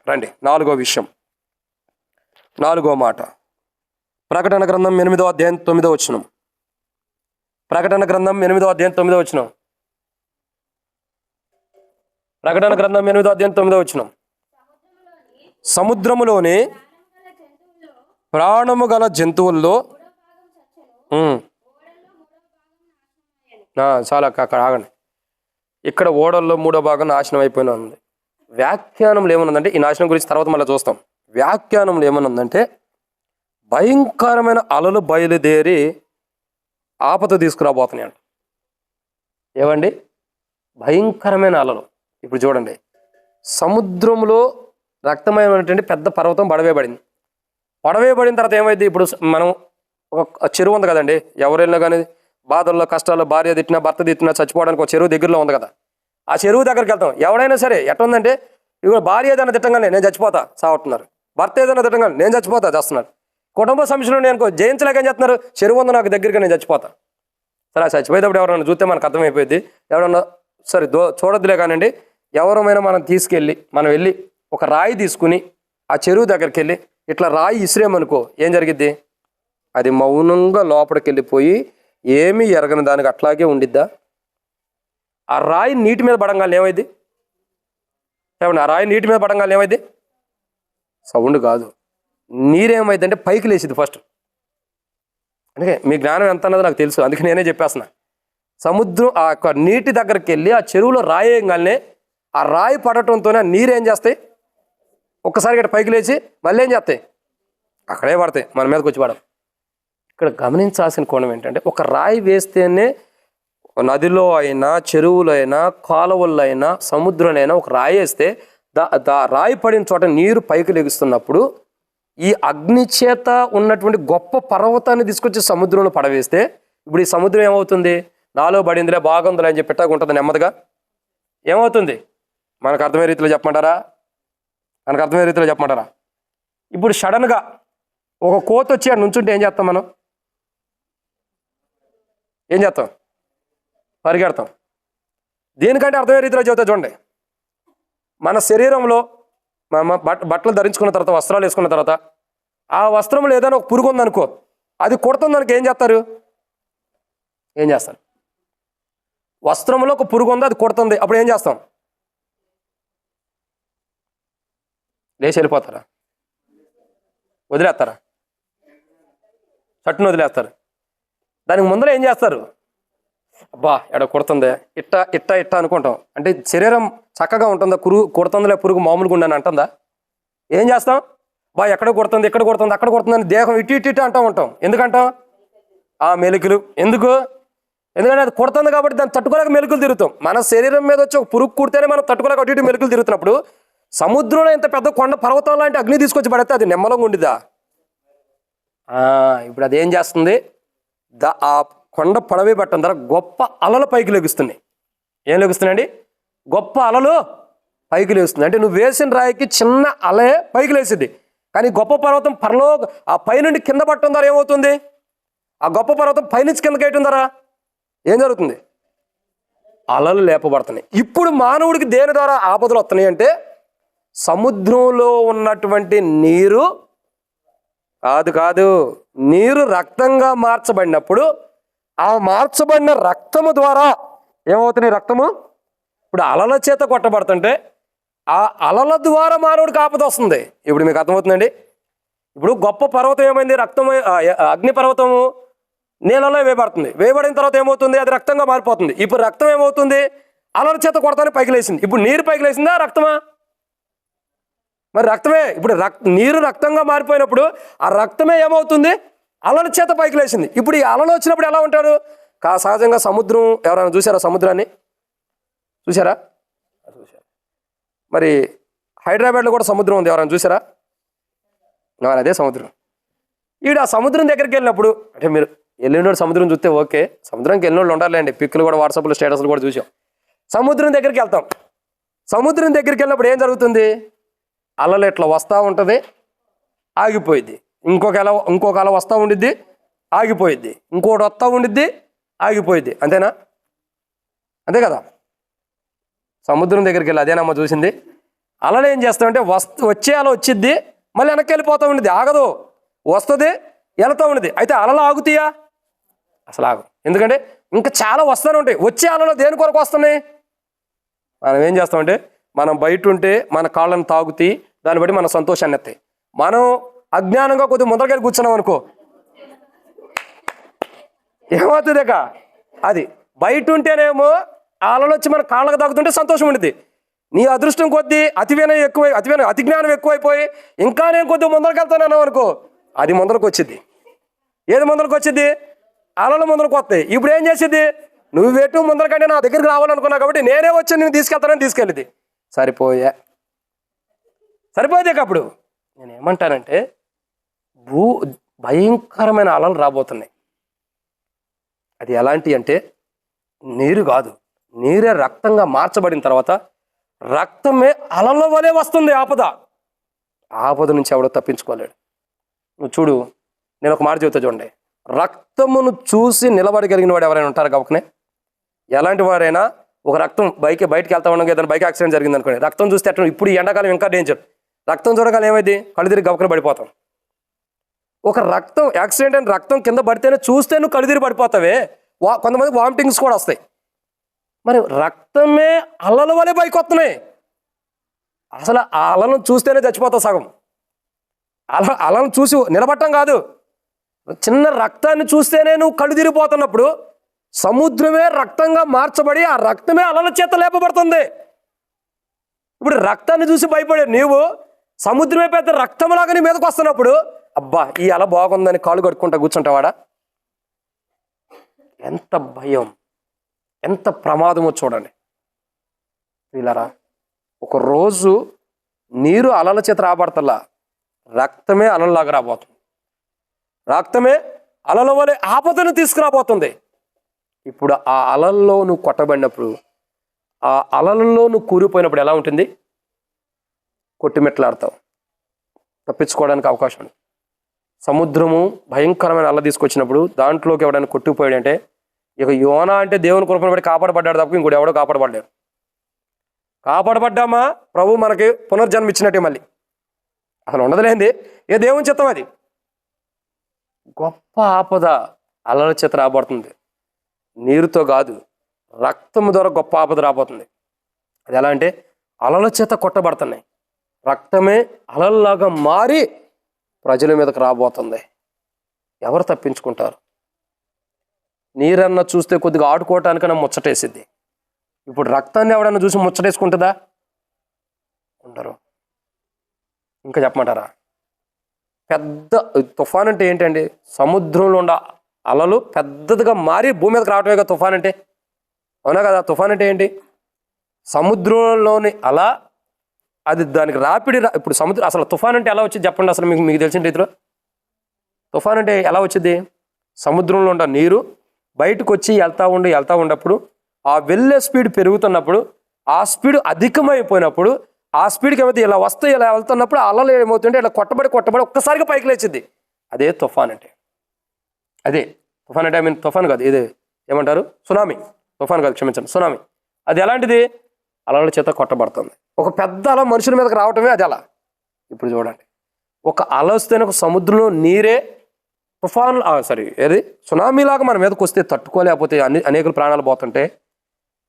రండి, 4వ విషయం, 4వ మాట. ప్రకటన గ్రంథం 8వ అధ్యాయం 9వ వచనం. ప్రకటన గ్రంథం 8వ అధ్యాయం 9వ వచనం. ప్రకటన గ్రంథం 8వ అధ్యాయం 9వ వచనం. సముద్రములోని ప్రాణము గల జంతువుల్లో చాలా అక్కడ ఆగండి. ఇక్కడ ఓడల్లో 3వ భాగం నాశనం అయిపోయిన ఉంది. వ్యాఖ్యానంలో ఏమనుందంటే, ఈ నాశనం గురించి తర్వాత మళ్ళీ చూస్తాం. వ్యాఖ్యానంలో ఏమనుందంటే, భయంకరమైన అలలు బయలుదేరి ఆపద తీసుకురాబోతున్నాయంట. ఏవండి? భయంకరమైన అలలు. ఇప్పుడు చూడండి, సముద్రంలో రక్తమయమైనటువంటి పెద్ద పర్వతం పడవేయబడింది. పడవేయబడిన తర్వాత ఏమైంది? ఇప్పుడు మనం ఒక చెరువు ఉంది కదండి, ఎవరైనా కానీ బాధల్లో కష్టాల్లో భార్య తిట్టినా భర్త తిట్టినా చచ్చిపోవడానికి ఒక చెరువు దగ్గరలో ఉంది కదా, ఆ చెరువు దగ్గరికి వెళ్తాం. ఎవరైనా సరే ఎట్లుందంటే, ఇవి భార్య ఏదైనా తిట్టంగానే నేను చచ్చిపోతా సాగుతున్నారు, భర్త ఏదైనా తిట్టంగానే నేను చచ్చిపోతా చేస్తున్నారు. కుటుంబ సమస్యలు నేను జయించలేక ఏం చేస్తున్నారు? చెరువు ఉంది నాకు దగ్గరగా, నేను చచ్చిపోతా. సరే, చచ్చిపోయేటప్పుడు ఎవరైనా చూస్తే మనకు అర్థమైపోయింది. ఎవరన్నా సరే చూడొద్దులే కానండి, ఎవరమైనా మనం తీసుకెళ్ళి మనం వెళ్ళి ఒక రాయి తీసుకుని ఆ చెరువు దగ్గరికి వెళ్ళి ఇట్లా రాయి ఇసిరేమనుకో, ఏం జరిగిద్ది? అది మౌనంగా లోపలికి వెళ్ళిపోయి ఏమీ ఎరగని దానికి అట్లాగే ఉండిద్దా? ఆ రాయి నీటి మీద పడంగానే ఏమైంది? ఏమన్నా ఆ రాయి నీటి మీద పడంగానే ఏమైంది? సౌండ్ కాదు, నీరేమైంది అంటే పైకి లేచిద్ది ఫస్ట్. అందుకే మీ జ్ఞానం ఎంత అన్నదో నాకు తెలుసు, అందుకే నేనే చెప్పేస్తున్నా. సముద్రం ఆ యొక్క నీటి దగ్గరికి వెళ్ళి ఆ చెరువులో రాయి వేయగానే ఆ రాయి పడటంతోనే నీరేం చేస్తాయి? ఒక్కసారి ఇక్కడ పైకి లేచి మళ్ళీ ఏం చేస్తాయి? అక్కడే పడతాయి, మన మీదకి వచ్చి పడవు. ఇక్కడ గమనించాల్సిన కోణం ఏంటంటే, ఒక రాయి వేస్తేనే నదిలో అయినా చెరువులో అయినా కాలువల్లో అయినా సముద్రంలో అయినా ఒక రాయి వేస్తే రాయి పడిన చోట నీరు పైకి లెగుస్తున్నప్పుడు ఈ అగ్ని చేత ఉన్నటువంటి గొప్ప పర్వతాన్ని తీసుకొచ్చి సముద్రంలో పడవేస్తే ఇప్పుడు ఈ సముద్రం ఏమవుతుంది? నాలో పడిందిలే బాగుందిలే అని చెప్పి పెట్టాక ఉంటుంది నెమ్మదిగా. ఏమవుతుంది? మనకు అర్థమయ్యే రీతిలో చెప్పమంటారా? ఇప్పుడు సడన్గా ఒక కోత వచ్చి అక్కడ నుంచుంటే ఏం చేస్తాం? మనం ఏం చేస్తాం? పరిగెడతాం. దీనికంటే అర్థమయ్యే రీతిలో చెబుతా చూడండి. మన శరీరంలో బట్టలు ధరించుకున్న తర్వాత, వస్త్రాలు వేసుకున్న తర్వాత, ఆ వస్త్రంలో ఏదైనా ఒక పురుగు ఉందనుకో, అది కొడుతుంది దానికి ఏం చేస్తారు? వస్త్రంలో ఒక పురుగు ఉంది, అది కొడుతుంది, అప్పుడు ఏం చేస్తాం? లేచి వెళ్ళిపోతారా? వదిలేస్తారా? చట్టును వదిలేస్తారు. దానికి ముందర ఏం చేస్తారు? అబ్బా ఎడ కొడుతుంది, ఇట్ట అనుకుంటాం. అంటే శరీరం చక్కగా ఉంటుందా? కొడుతుందిలే పురుగు మామూలుగా ఉండని అంటుందా? ఏం చేస్తాం? బా ఎక్కడ కొడుతుంది, ఇక్కడ కొడుతుంది, అక్కడ కొడుతుంది అని దేహం ఇటు అంటూ ఉంటాం. ఎందుకంటాం? ఆ మెలుకులు. ఎందుకంటే అది కొడుతుంది కాబట్టి దాన్ని తట్టుకోలేక మెలుకులు తిరుగుతాం. మన శరీరం మీద వచ్చి ఒక పురుగు కుడితేనే మనం తట్టుకోలేక అటు మెలుకులు తిరుగుతున్నప్పుడు, సముద్రంలో ఇంత పెద్ద కొండ పర్వతం లాంటి అగ్ని తీసుకొచ్చి పడితే అది నెమ్మలంగా ఉండిద్దా? ఇప్పుడు అదేం చేస్తుంది? ఆ కొండ పడవే పట్టడం ద్వారా గొప్ప అలలు పైకి లెగుస్తున్నాయి. ఏం లెగుస్తున్నాయండి? గొప్ప అలలు పైకి లేస్తుంది. అంటే నువ్వు వేసిన రాయికి చిన్న అలే పైకి లేచింది, కానీ గొప్ప పర్వతం ఆ పైనుండి కింద పట్టడం ద్వారా ఏమవుతుంది? ఆ గొప్ప పర్వతం పైనుంచి కిందకి వేయటం ద్వారా ఏం జరుగుతుంది? అలలు లేపబడుతున్నాయి. ఇప్పుడు మానవుడికి దేని ద్వారా ఆపదలు వస్తున్నాయి అంటే, సముద్రంలో ఉన్నటువంటి నీరు కాదు, నీరు రక్తంగా మార్చబడినప్పుడు ఆ మార్చబడిన రక్తము ద్వారా ఏమవుతుంది? రక్తము ఇప్పుడు అలల చేత కొట్టబడుతుంటే ఆ అలల ద్వారా మానవుడికి ఆపద వస్తుంది. ఇప్పుడు మీకు అర్థమవుతుందండి? ఇప్పుడు గొప్ప పర్వతం ఏమైంది? అగ్ని పర్వతము నీళ్ళలో వేయబడుతుంది. వేయబడిన తర్వాత ఏమవుతుంది? అది రక్తంగా మారిపోతుంది. ఇప్పుడు రక్తం ఏమవుతుంది? అలల చేత కొడతానే పైకి లేచింది. ఇప్పుడు నీరు పైకి లేచిందా రక్తమా? మరి రక్తమే. ఇప్పుడు నీరు రక్తంగా మారిపోయినప్పుడు ఆ రక్తమే ఏమవుతుంది? అలల చేత పైకి లేచింది. ఇప్పుడు ఈ అలలు వచ్చినప్పుడు ఎలా ఉంటాడు? సహజంగా సముద్రం ఎవరైనా చూసారా? సముద్రాన్ని చూసారా? మరి హైదరాబాద్లో కూడా సముద్రం ఉంది, ఎవరైనా చూసారా? అదే సముద్రం. ఆ సముద్రం దగ్గరికి వెళ్ళినప్పుడు, అంటే మీరు వెళ్ళినోడు సముద్రం చూస్తే ఓకే, సముద్రంకి వెళ్ళినోళ్ళు ఉండాలండి. పిక్కులు కూడా వాట్సాప్లో స్టేటస్లు కూడా చూసాం. సముద్రం దగ్గరికి వెళ్తాం. సముద్రం దగ్గరికి వెళ్ళినప్పుడు ఏం జరుగుతుంది? అలలు ఎట్లా వస్తూ ఉంటుంది, ఆగిపోయిద్ది. ఇంకొక అల వస్తూ ఉండిద్ది, ఆగిపోయిద్ది. ఇంకోటి వస్తూ ఉండిద్ది, ఆగిపోయిద్ది. అంతేనా? అంతే కదా? సముద్రం దగ్గరికి వెళ్ళి అదేనమ్మా చూసింది. అలలు ఏం చేస్తామంటే వచ్చే అల వచ్చిద్ది, మళ్ళీ వెనక్కి వెళ్ళిపోతూ ఉండేది, ఆగదు, వస్తుంది వెళ్తూ ఉండేది. అయితే అలలు ఆగుతాయా? అసలు ఆగు. ఎందుకంటే ఇంకా చాలా వస్తూనే ఉంటాయి. వచ్చే అలలో దేని కొరకు వస్తున్నాయి? మనం ఏం చేస్తామంటే మనం బయట ఉంటే మన కాళ్ళను తాగుతాయి, దాన్ని బట్టి మన సంతోషాన్ని ఎత్తాయి. మనం అజ్ఞానంగా కొద్దిగా ముందరకెళ్ళి కూర్చున్నాం అనుకో, ఏమవుతుంది? అది బయట ఉంటేనేమో అలలు వచ్చి మన కాళ్ళకు తాగుతుంటే సంతోషం ఉండేది. నీ అదృష్టం కొద్దీ అతి జ్ఞానం ఎక్కువైపోయి ఇంకా నేను కొద్దిగా ముందరకెళ్తాను అనుకో, అది ముందరకు వచ్చింది. ఏది ముందరకు వచ్చింది? అలలు ముందరకు వస్తాయి. ఇప్పుడు ఏం చేసేది? నువ్వు వెటు ముందరకంటే నా దగ్గరికి రావాలనుకున్నావు కాబట్టి నేనే వచ్చి నేను తీసుకెళ్తానని సరిపోయే. అప్పుడు నేను ఏమంటానంటే భయంకరమైన అలలు రాబోతున్నాయి. అది ఎలాంటి అంటే నీరు కాదు, నీరే రక్తంగా మార్చబడిన తర్వాత రక్తమే అలల వలె వస్తుంది. ఆపద నుంచి ఎవడో తప్పించుకోలేడు. నువ్వు చూడు, నేను ఒక మాట చెబుతా చూడండి. రక్తమును చూసి నిలబడగలిగిన వాడు ఎవరైనా ఉంటారు గబుకనే? ఎలాంటి వారైనా ఒక రక్తం బయటికి వెళ్తా ఉండగా ఏదైనా బైక్ యాక్సిడెంట్ జరిగింది అనుకోండి, రక్తం చూస్తే అట్లా, ఇప్పుడు ఈ ఎండాకాలం ఇంకా డేంజర్. రక్తం చూడగానే ఏమైంది? కళ్ళు తిరిగి గబుకనే పడిపోతాం. ఒక రక్తం యాక్సిడెంట్ అని రక్తం కింద పడితేనే చూస్తే నువ్వు కళ్ళు తిరిగి పడిపోతావే. కొంతమంది వామిటింగ్స్ కూడా వస్తాయి. మరి రక్తమే అలల వలె పైకి వస్తున్నాయి. అసలు ఆ అలను చూస్తేనే చచ్చిపోతావు సగం. అలను చూసి నిలబట్టం కాదు, చిన్న రక్తాన్ని చూస్తేనే నువ్వు కళ్ళు తిరిగిపోతున్నప్పుడు సముద్రమే రక్తంగా మార్చబడి ఆ రక్తమే అలల చేత లేపబడుతుంది. ఇప్పుడు రక్తాన్ని చూసి భయపడే నీవు సముద్రమే పెద్ద రక్తంలాగా నీ మీదకి వస్తున్నప్పుడు అబ్బా ఈ అల బాగుందని కాళ్ళు కట్టుకుంటా కూర్చుంటావాడా? ఎంత భయం, ఎంత ప్రమాదమో చూడండి వీళ్ళరా. ఒకరోజు నీరు అలల చేత రాబడతల్లా, రక్తమే అలల్లాగా రాబోతుంది. రక్తమే అలల వలె ఆపదను తీసుకురాబోతుంది. ఇప్పుడు ఆ అలల్లో నువ్వు కొట్టబడినప్పుడు, ఆ అలలలో నువ్వు కూరిపోయినప్పుడు ఎలా ఉంటుంది? కొట్టిమెట్లాడతావు, తప్పించుకోవడానికి అవకాశం ఉంది. సముద్రము భయంకరమైన అల్ల తీసుకొచ్చినప్పుడు దాంట్లోకి ఎవడైనా కొట్టుకుపోయాడంటే, ఇక యోనా అంటే దేవుని కృపను బట్టి కాపాడబడ్డాడు తప్ప ఇంకోటి ఎవడో కాపాడబడ్డాడు. కాపాడబడ్డామా ప్రభు మనకి పునర్జన్మ ఇచ్చినట్టే, మళ్ళీ అసలు ఉండదులేంది, ఏ దేవుని చిత్తం అది. గొప్ప ఆపద అలల చేత రాబడుతుంది. నీరుతో కాదు, రక్తము ద్వారా గొప్ప ఆపద రాబోతుంది. అది ఎలా అంటే అలల చేత కొట్టబడుతున్నాయి, రక్తమే అలల్లాగా మారి ప్రజల మీదకి రాబోతుంది. ఎవరు తప్పించుకుంటారు? నీరన్న చూస్తే కొద్దిగా ఆడుకోవటానికైనా ముచ్చటేసిద్ది. ఇప్పుడు రక్తాన్ని ఎవడన్నా చూసి ముచ్చటేసుకుంటుందా? ఉండరు. ఇంకా చెప్పమంటారా? పెద్ద తుఫాన్ అంటే ఏంటండి? సముద్రంలో ఉన్న అలలు పెద్దదిగా మారి భూమి మీదకి రావటమే కదా తుఫాన్ అంటే. అవునా కదా? తుఫాన్ అంటే ఏంటి? సముద్రంలోని అల, అది దానికి రాపిడి. ఇప్పుడు సముద్రం అసలు తుఫాన్ అంటే ఎలా వచ్చింది చెప్పండి అసలు మీకు తెలిసిన రీతిలో. తుఫాన్ అంటే ఎలా వచ్చింది? సముద్రంలో ఉన్న నీరు బయటకు వచ్చి వెళ్తా ఉన్నప్పుడు ఆ వెళ్ళే స్పీడ్ పెరుగుతున్నప్పుడు, ఆ స్పీడ్ అధికమైపోయినప్పుడు, ఆ స్పీడ్కి ఏమైతే ఇలా వస్తే ఇలా వెళ్తున్నప్పుడు అలలు ఏమవుతుంటే ఇలా కొట్టబడి ఒక్కసారిగా పైకి లేచింది. అదే తుఫాన్ అంటే. అదే తుఫాన్ అంటే తుఫాన్ కాదు, ఇదే ఏమంటారు? సునామీ. తుఫాన్ కాదు, క్షమించండి, సునామీ. అది ఎలాంటిది? అలల చేత కొట్టబడుతుంది. ఒక పెద్ద అల మనుషుల మీదకి రావటమే అది అలా. ఇప్పుడు చూడండి, ఒక అల వస్తేనే ఒక సముద్రంలో నీరే తుఫాన్ ఏది సునామీలాగా మన మీదకి వస్తే తట్టుకోలేకపోతే అనేక ప్రాణాలు పోతుంటే,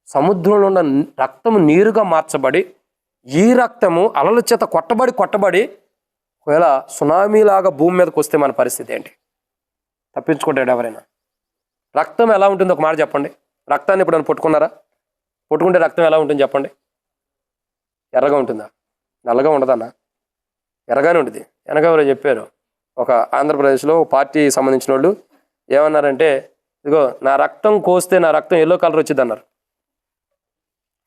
సముద్రంలో ఉన్న రక్తము నీరుగా మార్చబడి ఈ రక్తము అలల చేత కొట్టబడి ఒకవేళ సునామీలాగా భూమి మీదకి వస్తే మన పరిస్థితి ఏంటి? తప్పించుకుంటాడు ఎవరైనా? రక్తం ఎలా ఉంటుంది ఒక మాట చెప్పండి. రక్తాన్ని ఇప్పుడు పట్టుకున్నారా? పట్టుకుంటే రక్తం ఎలా ఉంటుంది చెప్పండి? ఎర్రగా ఉంటుందా? నల్లగా ఉండదన్నా? ఎర్రగానే ఉంటుంది. వెనక ఎవరో చెప్పారు, ఒక ఆంధ్రప్రదేశ్లో పార్టీ సంబంధించిన వాళ్ళు ఏమన్నారంటే, ఇదిగో నా రక్తం కోస్తే నా రక్తం ఎల్లో కలర్ వచ్చింది అన్నారు.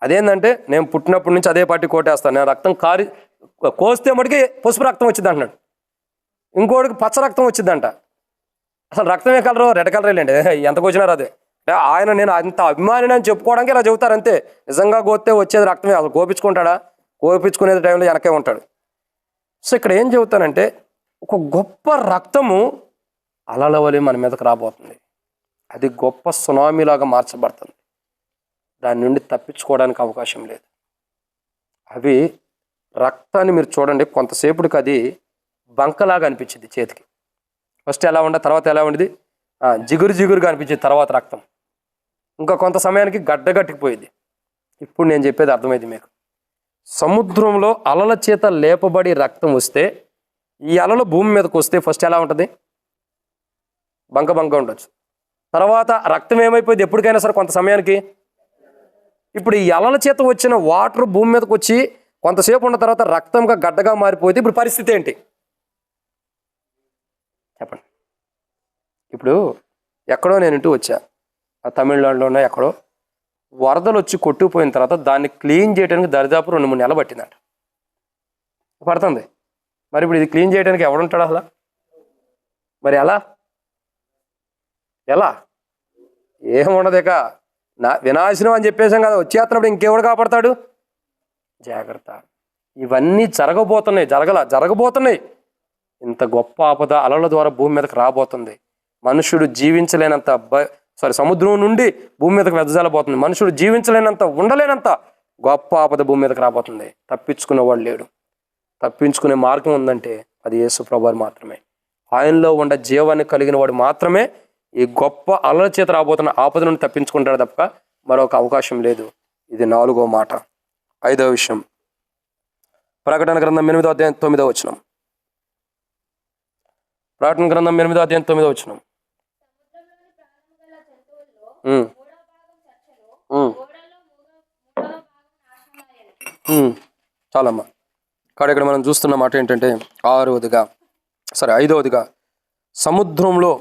అదేంటంటే నేను పుట్టినప్పటి నుంచి అదే పార్టీ కోటేస్తాను, నా రక్తం కోస్తే మటుకి పసుపు రక్తం వచ్చింది అంటున్నాడు. ఇంకోటికి పచ్చ రక్తం వచ్చిందంట. అసలు రక్తమే కలరు, రెడ్ కలర్ వెళ్ళండి, ఎంత కోసినారు అదే. ఆయన నేను అంత అభిమాని అని చెప్పుకోవడానికి ఇలా చెబుతారు అంతే. నిజంగా కోస్తే వచ్చేది రక్తమే. అసలు కోపించుకుంటాడా? కోపించుకునే టైంలో వెనకే ఉంటాడు. సో ఇక్కడ ఏం చెబుతానంటే, ఒక గొప్ప రక్తము అలల వలె మన మీదకి రాబోతుంది. అది గొప్ప సునామీలాగా మార్చబడుతుంది. దాని నుండి తప్పించుకోవడానికి అవకాశం లేదు. అవి రక్తాన్ని మీరు చూడండి, కొంతసేపుడికి అది బంకలాగా అనిపించింది చేతికి. ఫస్ట్ ఎలా ఉండే, తర్వాత ఎలా ఉండేది, జిగురు జిగురుగా అనిపించేది, తర్వాత రక్తం ఇంకా కొంత సమయానికి గడ్డగట్టిపోయింది. ఇప్పుడు నేను చెప్పేది అర్థమైంది మీకు. సముద్రంలో అలల చేత లేపబడి రక్తం వస్తే, ఈ అలలు భూమి మీదకి వస్తే ఫస్ట్ ఎలా ఉంటుంది, బంక బంక ఉండొచ్చు. తర్వాత రక్తం ఏమైపోయింది ఎప్పటికైనా సరే కొంత సమయానికి. ఇప్పుడు ఈ అలల చేత వచ్చిన వాటర్ భూమి మీదకి వచ్చి కొంతసేపు ఉన్న తర్వాత రక్తంగా గడ్డగా మారిపోతే ఇప్పుడు పరిస్థితి ఏంటి చెప్పండి. ఇప్పుడు ఎక్కడో నేను ఇంటూ వచ్చా, తమిళనాడులోనే ఎక్కడో వరదలు వచ్చి కొట్టుకుపోయిన తర్వాత దాన్ని క్లీన్ చేయడానికి దరిదాపు 2-3 నెలలు పట్టిందంట. పడుతుంది. మరి ఇప్పుడు ఇది క్లీన్ చేయడానికి ఎవడుంటాడు అసలు? మరి ఎలా ఏముండదు. ఇక వినాశనం అని చెప్పేసాం కదా, వచ్చేస్తున్నప్పుడు ఇంకెవడు కాపాడతాడు? జాగ్రత్త. ఇవన్నీ జరగబోతున్నాయి. ఇంత గొప్ప ఆపద అలల ద్వారా భూమి మీదకి రాబోతుంది. మనుషుడు జీవించలేనంత సముద్రం నుండి భూమి మీదకి వెదజల్లబోతుంది. మనుషుడు జీవించలేనంత, ఉండలేనంత గొప్ప ఆపద భూమి మీదకి రాబోతుంది. తప్పించుకునేవాడు లేడు. తప్పించుకునే మార్గం ఉందంటే అది యేసు ప్రభువారు మాత్రమే. ఆయనలో ఉండే జీవాన్ని కలిగిన వాడు మాత్రమే ఈ గొప్ప అలల చేత రాబోతున్న ఆపద నుండి తప్పించుకుంటాడు తప్ప మరొక అవకాశం లేదు. ఇది 4వ మాట. 5వ విషయం, ప్రకటన గ్రంథం 8వ అధ్యాయం 9వ వచనం. ప్రకటన గ్రంథం 8వ అధ్యాయం 9వ వచనం. చాలమ్మా. కాబట్టి ఇక్కడ మనం చూస్తున్న మాట ఏంటంటే 5వదిగా సముద్రంలో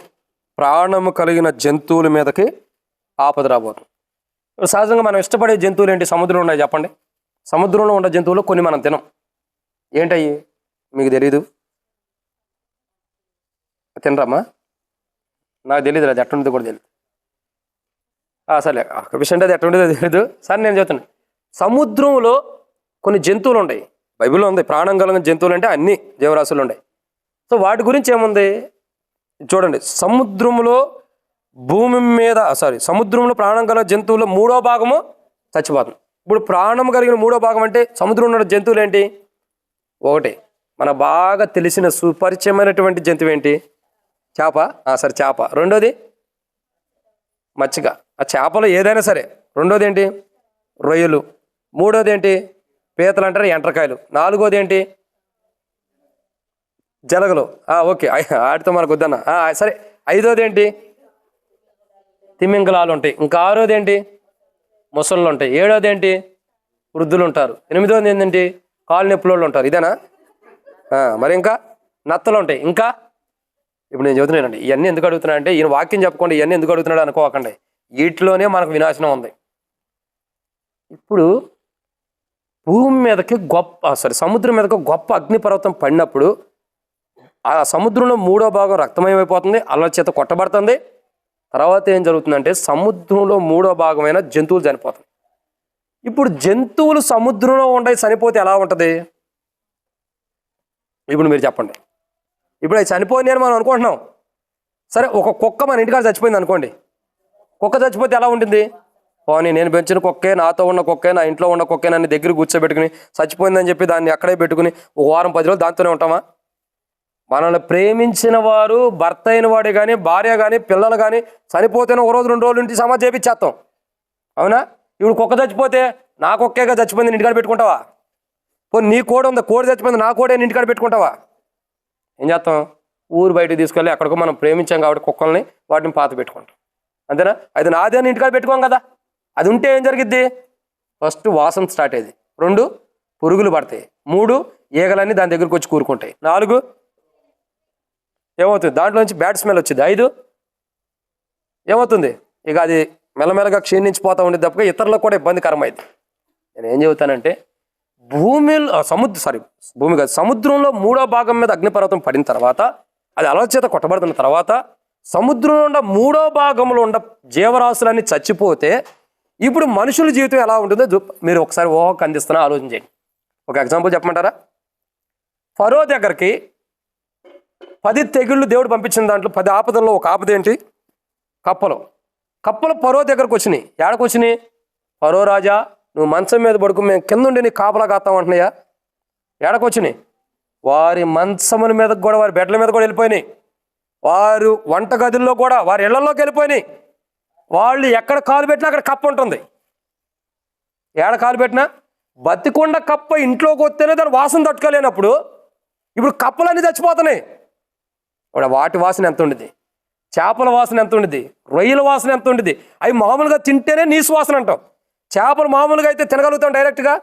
ప్రాణము కలిగిన జంతువుల మీదకి ఆపద రాబోతుంది. సహజంగా మనం ఇష్టపడే జంతువులు ఏంటి? సముద్రంలో ఉన్నాయి చెప్పండి. సముద్రంలో ఉన్న జంతువులు కొన్ని మనం తినం. ఏంటయ్యి మీకు తెలీదు? తినరమ్మా? నాకు తెలియదు, అది ఎట్టుండేది కూడా తెలియదు. సరే ఒక విషయం అంటే అది ఎట్టుండేదో తెలియదు. సరే నేను చెప్తున్నాను. సముద్రంలో కొన్ని జంతువులు ఉన్నాయి, బైబిల్లో ఉంది. ప్రాణం కలిగిన జంతువులు అంటే అన్ని జీవరాశులు ఉన్నాయి. సో వాటి గురించి ఏముంది చూడండి. సముద్రంలో ప్రాణం కలిగిన జంతువుల్లో 3వ భాగము చచ్చిపోతుంది. ఇప్పుడు ప్రాణం కలిగిన 3వ భాగం అంటే సముద్రంలో ఉన్న జంతువులు ఏంటి? ఒకటి మన బాగా తెలిసిన సుపరిచయమైనటువంటి జంతువు ఏంటి? చేప. చేప. రెండోది మచ్చిక, ఆ చేపలు ఏదైనా సరే. రెండోది ఏంటి? రొయ్యలు. మూడోది ఏంటి? పీతలు అంటారు, ఎండ్రకాయలు. 4వది ఏంటి? జలగలు. ఓకే, వాటితో మనకు వద్దన్న. సరే. 5వది ఏంటి? తిమింగలాలు ఉంటాయి. ఇంకా 6వది ఏంటి? ముసళ్ళు ఉంటాయి. 7వది ఏంటి? వృద్ధులు ఉంటారు. 8వది ఏంటంటే కాలు నొప్పులోళ్ళు ఉంటారు. ఇదేనా? మరి ఇంకా నత్తలు ఉంటాయి. ఇంకా ఇప్పుడు నేను చెబుతున్నానండి. ఇవన్నీ ఎందుకు అడుగుతున్నా అంటే, ఈయన వాక్యం చెప్పకుండా ఇవన్నీ ఎందుకు అడుగుతున్నాడు అనుకోకండి. వీటిలోనే మనకు వినాశనం ఉంది. ఇప్పుడు భూమి మీదకి సముద్రం మీదకి గొప్ప అగ్నిపర్వతం పడినప్పుడు ఆ సముద్రంలో 3వ భాగం రక్తమయమైపోతుంది, అలల చేత కొట్టబడుతుంది. తర్వాత ఏం జరుగుతుందంటే సముద్రంలో 3వ భాగమైన జంతువులు చనిపోతాయి. ఇప్పుడు జంతువులు సముద్రంలో ఉండే చనిపోతే ఎలా ఉంటుంది? ఇప్పుడు మీరు చెప్పండి. ఇప్పుడు అవి చనిపోయింది అని మనం అనుకుంటున్నాం. సరే, ఒక కుక్క మన ఇంటికాడ చచ్చిపోయింది అనుకోండి. కుక్క చచ్చిపోతే ఎలా ఉంటుంది? పోనీ నేను పెంచిన కుక్కే, నాతో ఉన్న కుక్కే, నా ఇంట్లో ఉన్న కుక్కే నన్ను దగ్గర కూర్చోబెట్టుకుని చచ్చిపోయిందని చెప్పి దాన్ని అక్కడే పెట్టుకుని 1 వారం 10 రోజులు దాంతోనే ఉంటామా? మనల్ని ప్రేమించిన వారు, భర్త అయిన వాడే కానీ, భార్య కానీ, పిల్లలు కానీ చనిపోతేనే 1 రోజు 2 రోజులు ఇంటి సమాధి చేపించేస్తాం. అవునా? ఇప్పుడు కుక్క చచ్చిపోతే నా కుక్కేగా చచ్చిపోయింది ఇంటికాడ పెట్టుకుంటావా? పోనీ నీ కోడి ఉందా, కోడి చచ్చిపోయింది, నా కోడే ఇంటికాడ పెట్టుకుంటావా? ఏం చేస్తాం? ఊరు బయటకు తీసుకెళ్ళి ఎక్కడికో మనం ప్రేమించాం కాబట్టి కుక్కల్ని, వాటిని పాత పెట్టుకుంటాం. అంతేనా? అది నాదే అని ఇంటికాడ పెట్టుకోం కదా. అది ఉంటే ఏం జరిగిద్ది? ఫస్ట్ వాసన స్టార్ట్ అయ్యేది. 2 పురుగులు పడతాయి. 3 ఈగలన్నీ దాని దగ్గరికి వచ్చి కూరుకుంటాయి. 4 ఏమవుతుంది? దాంట్లో నుంచి బ్యాడ్ స్మెల్ వచ్చింది. 5 ఏమవుతుంది? ఇక అది మెల్లమెల్లగా క్షీణించిపోతూ ఉండేది తప్ప ఇతరులకు కూడా ఇబ్బందికరమైంది. నేను ఏం చెబుతానంటే సముద్రంలో 3వ భాగం మీద అగ్నిపర్వతం పడిన తర్వాత, అది అలల చేత కొట్టబడుతున్న తర్వాత, సముద్రంలో ఉన్న 3వ భాగంలో ఉన్న జీవరాశులన్నీ చచ్చిపోతే ఇప్పుడు మనుషుల జీవితం ఎలా ఉంటుందో మీరు ఒకసారి ఊహకు అందిస్తున్నా ఆలోచన చేయండి. ఒక ఎగ్జాంపుల్ చెప్పమంటారా? ఫరో దగ్గరికి 10 తెగుళ్ళు దేవుడు పంపించిన దాంట్లో 10 ఆపదల్లో ఒక ఆపద ఏంటి? కప్పలు ఫరో దగ్గరకు వచ్చినాయి. ఏడకు వచ్చినాయి? ఫరో రాజా, నువ్వు మంచం మీద పడుకు, మేము కింద ఉండి నీ కాపలా కాస్తాం అంటున్నాయా? ఏడకొచ్చినాయి? వారి మంచముల మీద కూడా, వారి బెడ్ల మీద కూడా వెళ్ళిపోయినాయి. వారు వంటగదుల్లో కూడా, వారి ఇళ్లలోకి వెళ్ళిపోయినాయి. వాళ్ళు ఎక్కడ కాలు పెట్టినా అక్కడ కప్ప ఉంటుంది. ఏడ కాలు పెట్టినా బతికొండ కప్ప ఇంట్లోకి వస్తేనే దాని వాసన తట్టుకోలేనప్పుడు ఇప్పుడు కప్పలన్నీ చచ్చిపోతున్నాయి. ఇప్పుడు వాటి వాసన ఎంత ఉండేది? చేపల వాసన ఎంత ఉండేది? రొయ్యల వాసన ఎంత ఉండేది? అవి మామూలుగా తింటేనే నీసు వాసన అంటాం. చేపలు మామూలుగా అయితే తినగలుగుతాం డైరెక్ట్గా,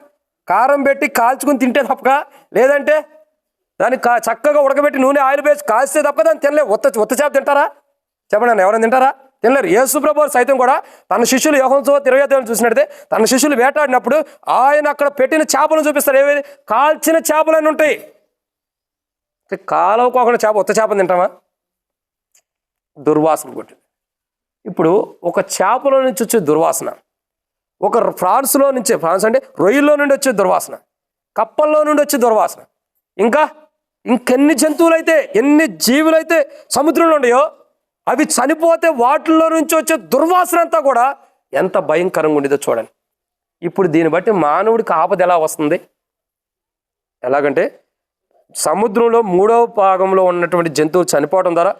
కారం పెట్టి కాల్చుకుని తింటే తప్పక, లేదంటే దాన్ని చక్కగా ఉడకబెట్టి నూనె ఆయిల్ వేసి కాల్స్తే తప్ప దాన్ని తినలేవు. ఒత్త చేప తింటారా? చెప్పండి, ఎవరైనా తింటారా? తినలేరు. యేసు ప్రభువు సైతం కూడా తన శిష్యులు యోహాను సువార్త 20 చూసినట్టే తన శిష్యులు వేటాడినప్పుడు ఆయన అక్కడ పెట్టిన చేపలను చూపిస్తారు. ఏవేది? కాల్చిన చేపలని ఉంటాయి. కాలవకోకుండా చేప, ఒత్త చేపను తింటామా? దుర్వాసన కొట్టింది. ఇప్పుడు ఒక చేపలో నుంచి వచ్చే దుర్వాసన, ఒక ఫ్రాన్స్ అంటే రొయ్యల్లో నుండి వచ్చే దుర్వాసన, కప్పల్లో నుండి వచ్చే దుర్వాసన, ఇంకెన్ని జంతువులైతే, ఎన్ని జీవులైతే సముద్రంలో ఉన్నాయో అవి చనిపోతే వాటిల్లో నుంచి వచ్చే దుర్వాసన అంతా కూడా ఎంత భయంకరంగా ఉండేదో చూడండి. ఇప్పుడు దీన్ని బట్టి మానవుడికి ఆపద ఎలా వస్తుంది? ఎలాగంటే సముద్రంలో 3వ భాగంలో ఉన్నటువంటి జంతువులు చనిపోవడం ద్వారా